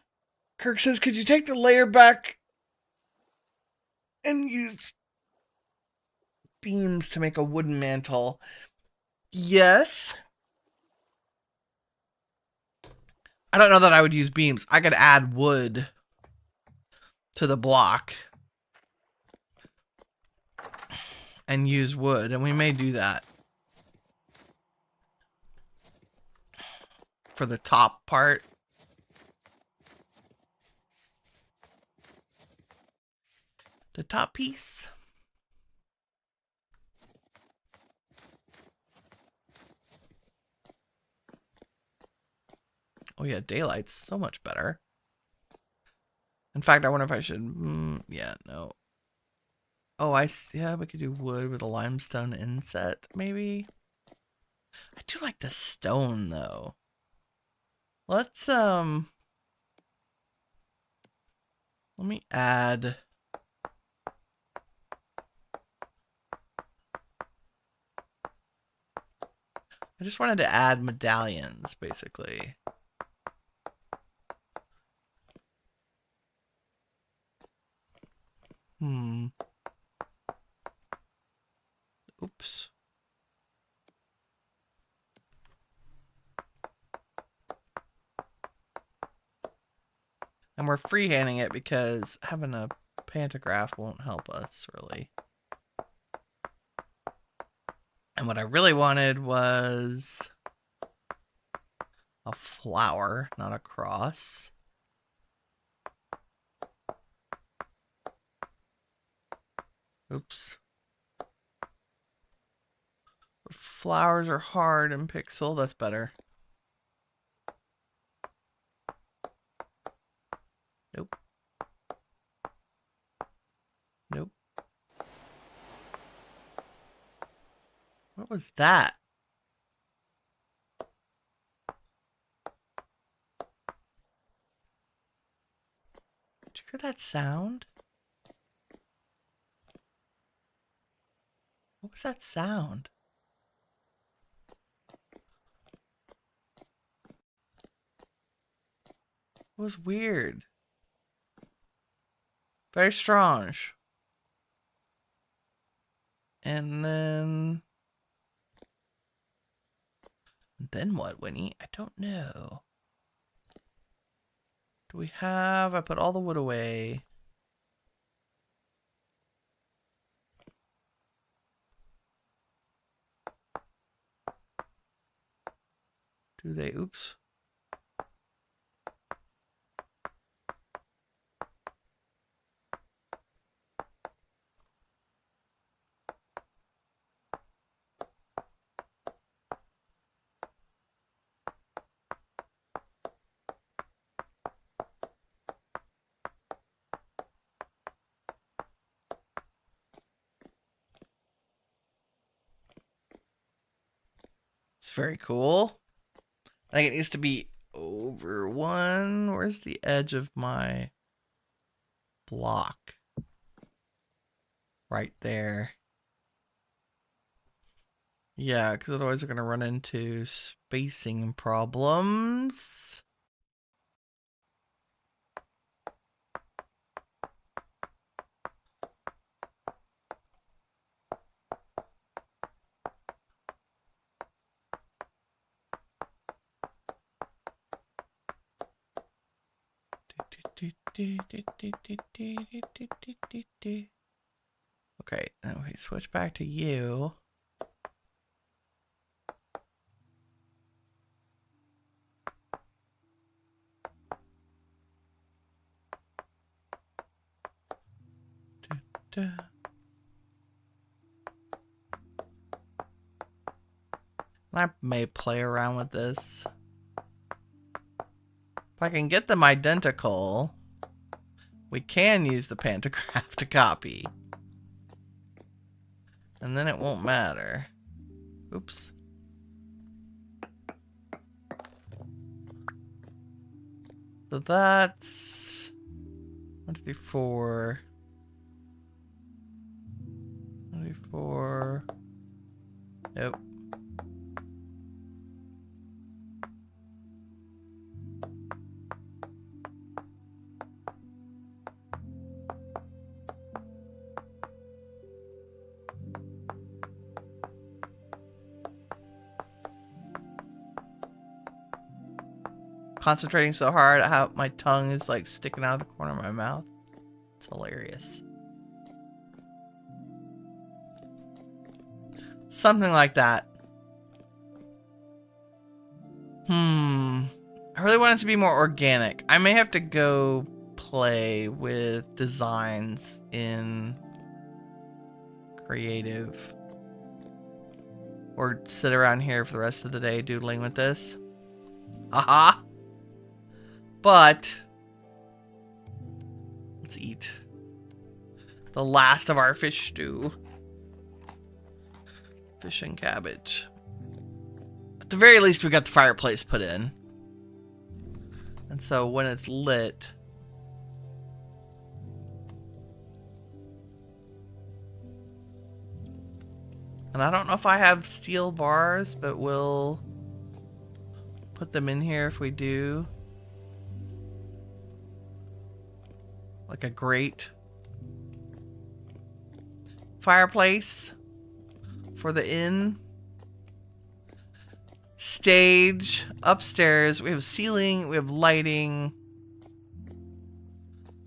Kirk says, could you take the layer back and use beams to make a wooden mantle? Yes. I don't know that I would use beams. I could add wood to the block and use wood, and we may do that for the top part. The top piece. Oh yeah, daylight's so much better. In fact, I wonder if I should... yeah, no. Oh, yeah, we could do wood with a limestone inset, maybe. I do like the stone, though. Let's, let me add... I just wanted to add medallions, basically. Oops. And we're freehanding it because having a pantograph won't help us, really. And what I really wanted was a flower, not a cross. Oops. Flowers are hard in pixel. That's better. Nope. Nope. What was that? Did you hear that sound? What was that sound? It was weird. Very strange. And then what, Winnie? I don't know. Do we have... I put all the wood away. Do they? Oops. It's very cool. I think it needs to be over one. Where's the edge of my block? Right there. Yeah, because otherwise we're going to run into spacing problems. Okay, now we switch back to you. I may play around with this. If I can get them identical, we can use the pantograph to copy. And then it won't matter. Oops. So that's 154. 154. Nope. Concentrating so hard how my tongue is like sticking out of the corner of my mouth. It's hilarious. Something like that. I really want it to be more organic. I may have to go play with designs in creative. Or sit around here for the rest of the day doodling with this. Haha. But let's eat the last of our fish stew. Fish and cabbage. At the very least, we got the fireplace put in. And so when it's lit, and I don't know if I have steel bars, but we'll put them in here if we do. Like a grate. Fireplace for the inn. Stage upstairs. We have ceiling. We have lighting.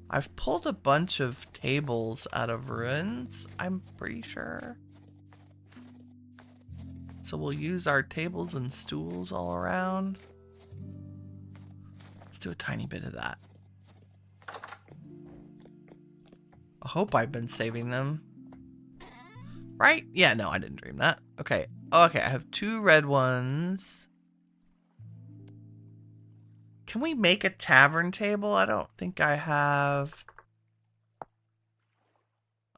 I've pulled a bunch of tables out of ruins, I'm pretty sure. So we'll use our tables and stools all around. Let's do a tiny bit of that. I hope I've been saving them. Right? Yeah, no, I didn't dream that. Okay. Okay, I have 2 red ones. Can we make a tavern table? I don't think I have.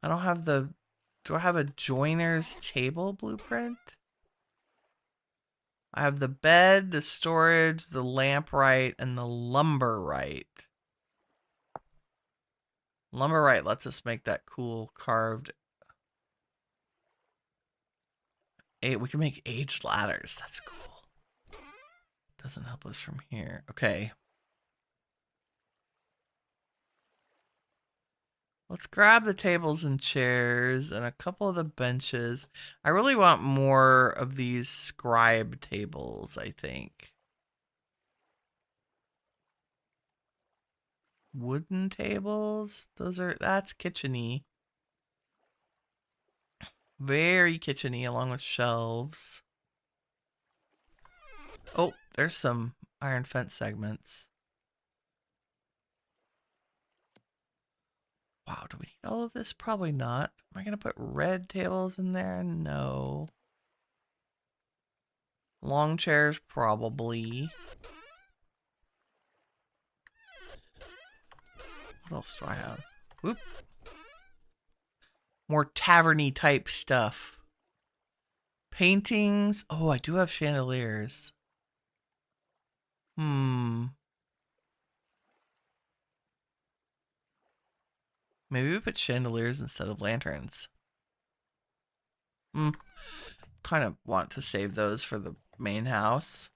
I don't have the... Do I have a joiner's table blueprint? I have the bed, the storage, the lampright, and the lumberite. Lumberite lets us make that cool carved... We can make aged ladders. That's cool. Doesn't help us from here. Okay. Let's grab the tables and chairs and a couple of the benches. I really want more of these scribe tables, I think. Wooden tables? That's kitchen-y. Very kitchen-y, along with shelves. Oh, there's some iron fence segments. Wow, do we need all of this? Probably not. Am I going to put red tables in there? No. Long chairs, probably. What else do I have? Whoop. More tavern-y type stuff. Paintings. Oh, I do have chandeliers. Maybe we put chandeliers instead of lanterns. Kind of want to save those for the main house.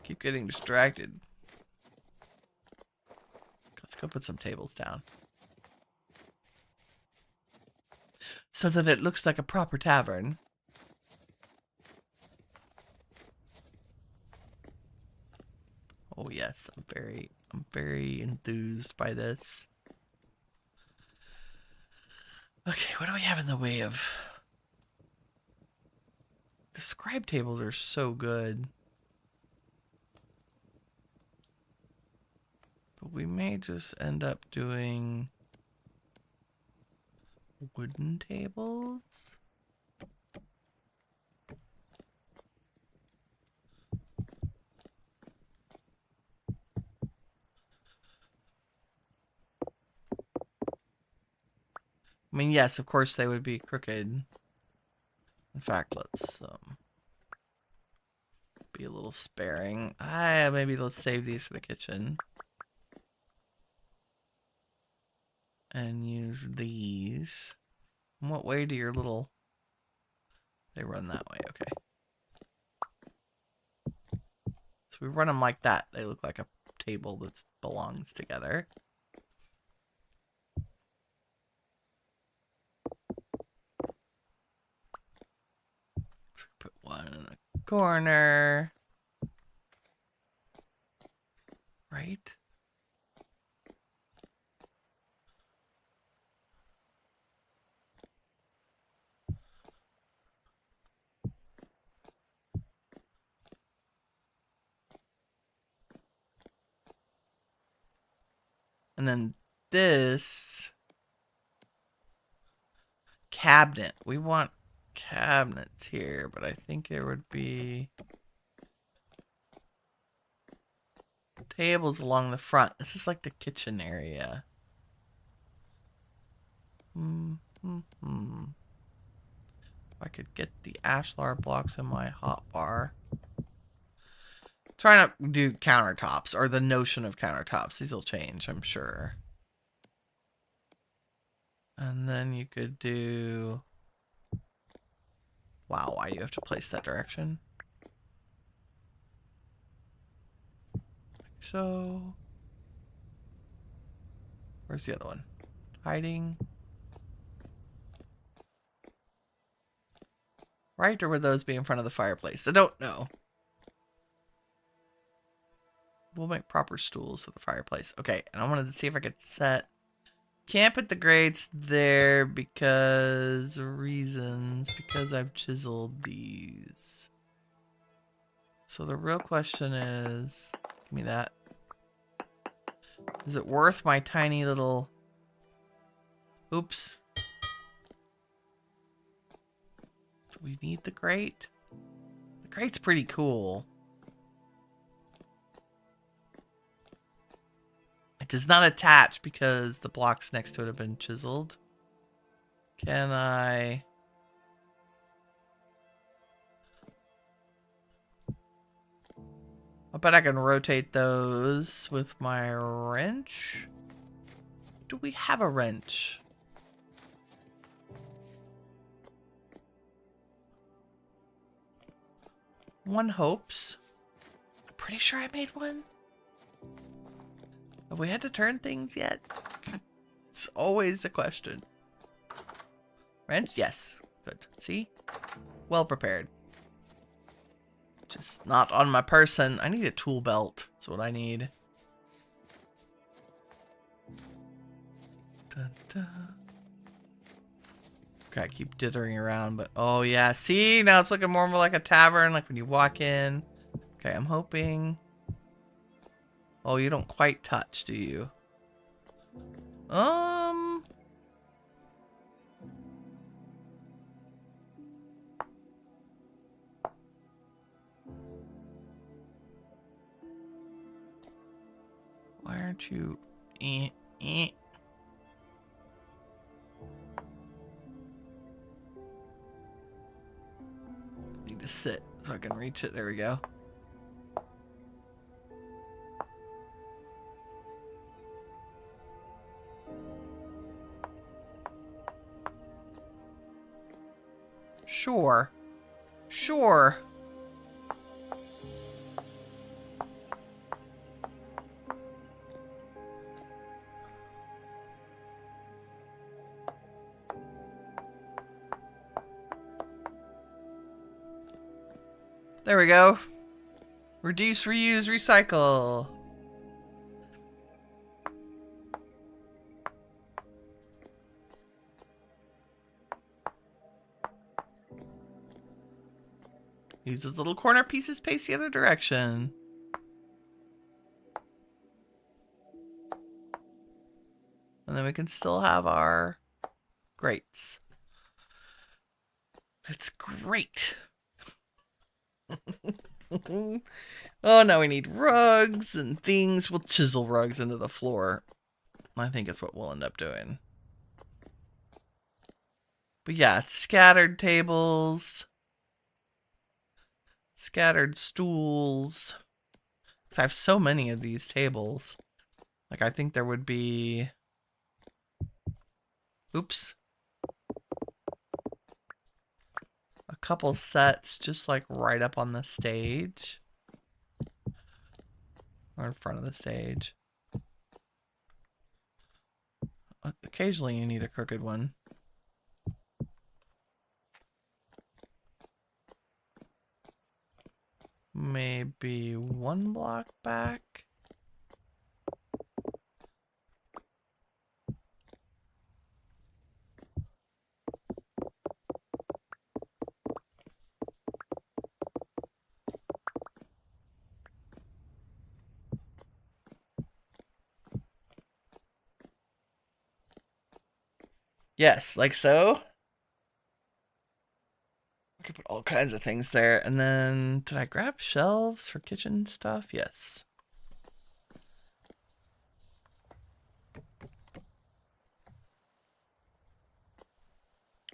Keep getting distracted. Let's go put some tables down. So that it looks like a proper tavern. Oh yes, I'm very enthused by this. Okay, what do we have in the way of? The scribe tables are so good. But we may just end up doing wooden tables. I mean, yes, of course they would be crooked. In fact, let's be a little sparing. Maybe let's save these for the kitchen. And use these. In what way do your little... They run that way, okay. So we run them like that. They look like a table that belongs together. Put one in the corner. Right? And then this cabinet. We want cabinets here, but I think there would be tables along the front. This is like the kitchen area. If I could get the ashlar blocks in my hotbar. Try not to do countertops, or the notion of countertops. These will change, I'm sure. And then you could do... Wow, why you have to place that direction? Like so. Where's the other one? Hiding. Right, or would those be in front of the fireplace? I don't know. We'll make proper stools for the fireplace. Okay, and I wanted to see if I could set... Can't put the grates there because reasons. Because I've chiseled these. So the real question is... Give me that. Is it worth my tiny little... Oops. Do we need the grate? The grate's pretty cool. It does not attach because the blocks next to it have been chiseled. Can I... I bet I can rotate those with my wrench. Do we have a wrench? One hopes. I'm pretty sure I made one. Have we had to turn things yet? It's always a question. Wrench? Yes. Good. See? Well prepared. Just not on my person. I need a tool belt. That's what I need. Dun, dun. Okay, I keep dithering around, but oh yeah. See? Now it's looking more and more like a tavern, like when you walk in. Okay, I'm hoping. Oh, you don't quite touch, do you? Why aren't you? Need to sit so I can reach it. There we go. Sure. Sure. There we go. Reduce, reuse, recycle. Use those little corner pieces, paste the other direction. And then we can still have our grates. That's great. Oh, now we need rugs and things. We'll chisel rugs into the floor. I think it's what we'll end up doing. But yeah, it's scattered tables. Scattered stools. Because I have so many of these tables. Like, I think there would be... Oops. A couple sets just like right up on the stage. Or in front of the stage. Occasionally you need a crooked one. Maybe one block back. Yes, like so. I could put all kinds of things there. And then, did I grab shelves for kitchen stuff? Yes.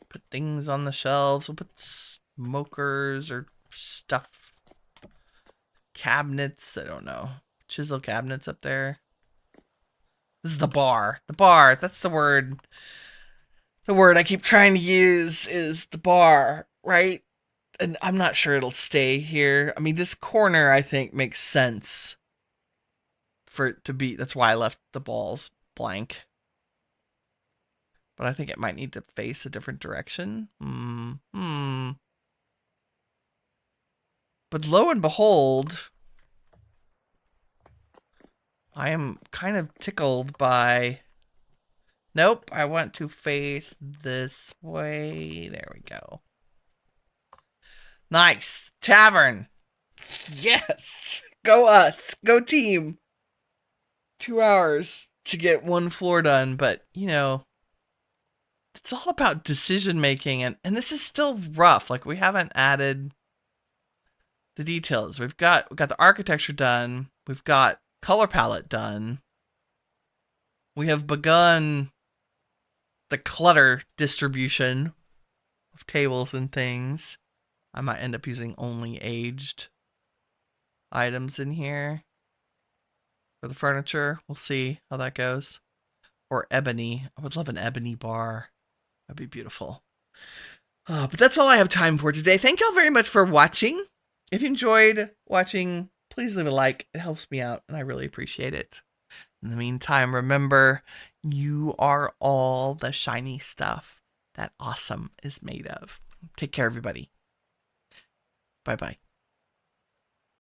Put things on the shelves. We'll put smokers or stuff. Cabinets, I don't know. Chisel cabinets up there. This is the bar. The bar, that's the word. The word I keep trying to use is the bar, right? And I'm not sure it'll stay here. I mean, this corner, I think, makes sense for it to be. That's why I left the balls blank. But I think it might need to face a different direction. But lo and behold, I am kind of tickled by... Nope, I want to face this way. There we go. Nice. Tavern. Yes. Go us. Go team. 2 hours to get one floor done. But, you know, it's all about decision making. And this is still rough. Like, we haven't added the details. We've got the architecture done. We've got color palette done. We have begun the clutter distribution of tables and things. I might end up using only aged items in here for the furniture. We'll see how that goes. Or ebony. I would love an ebony bar. That'd be beautiful. But that's all I have time for today. Thank y'all very much for watching. If you enjoyed watching, please leave a like. It helps me out, and I really appreciate it. In the meantime, remember, you are all the shiny stuff that awesome is made of. Take care, everybody. Bye-bye.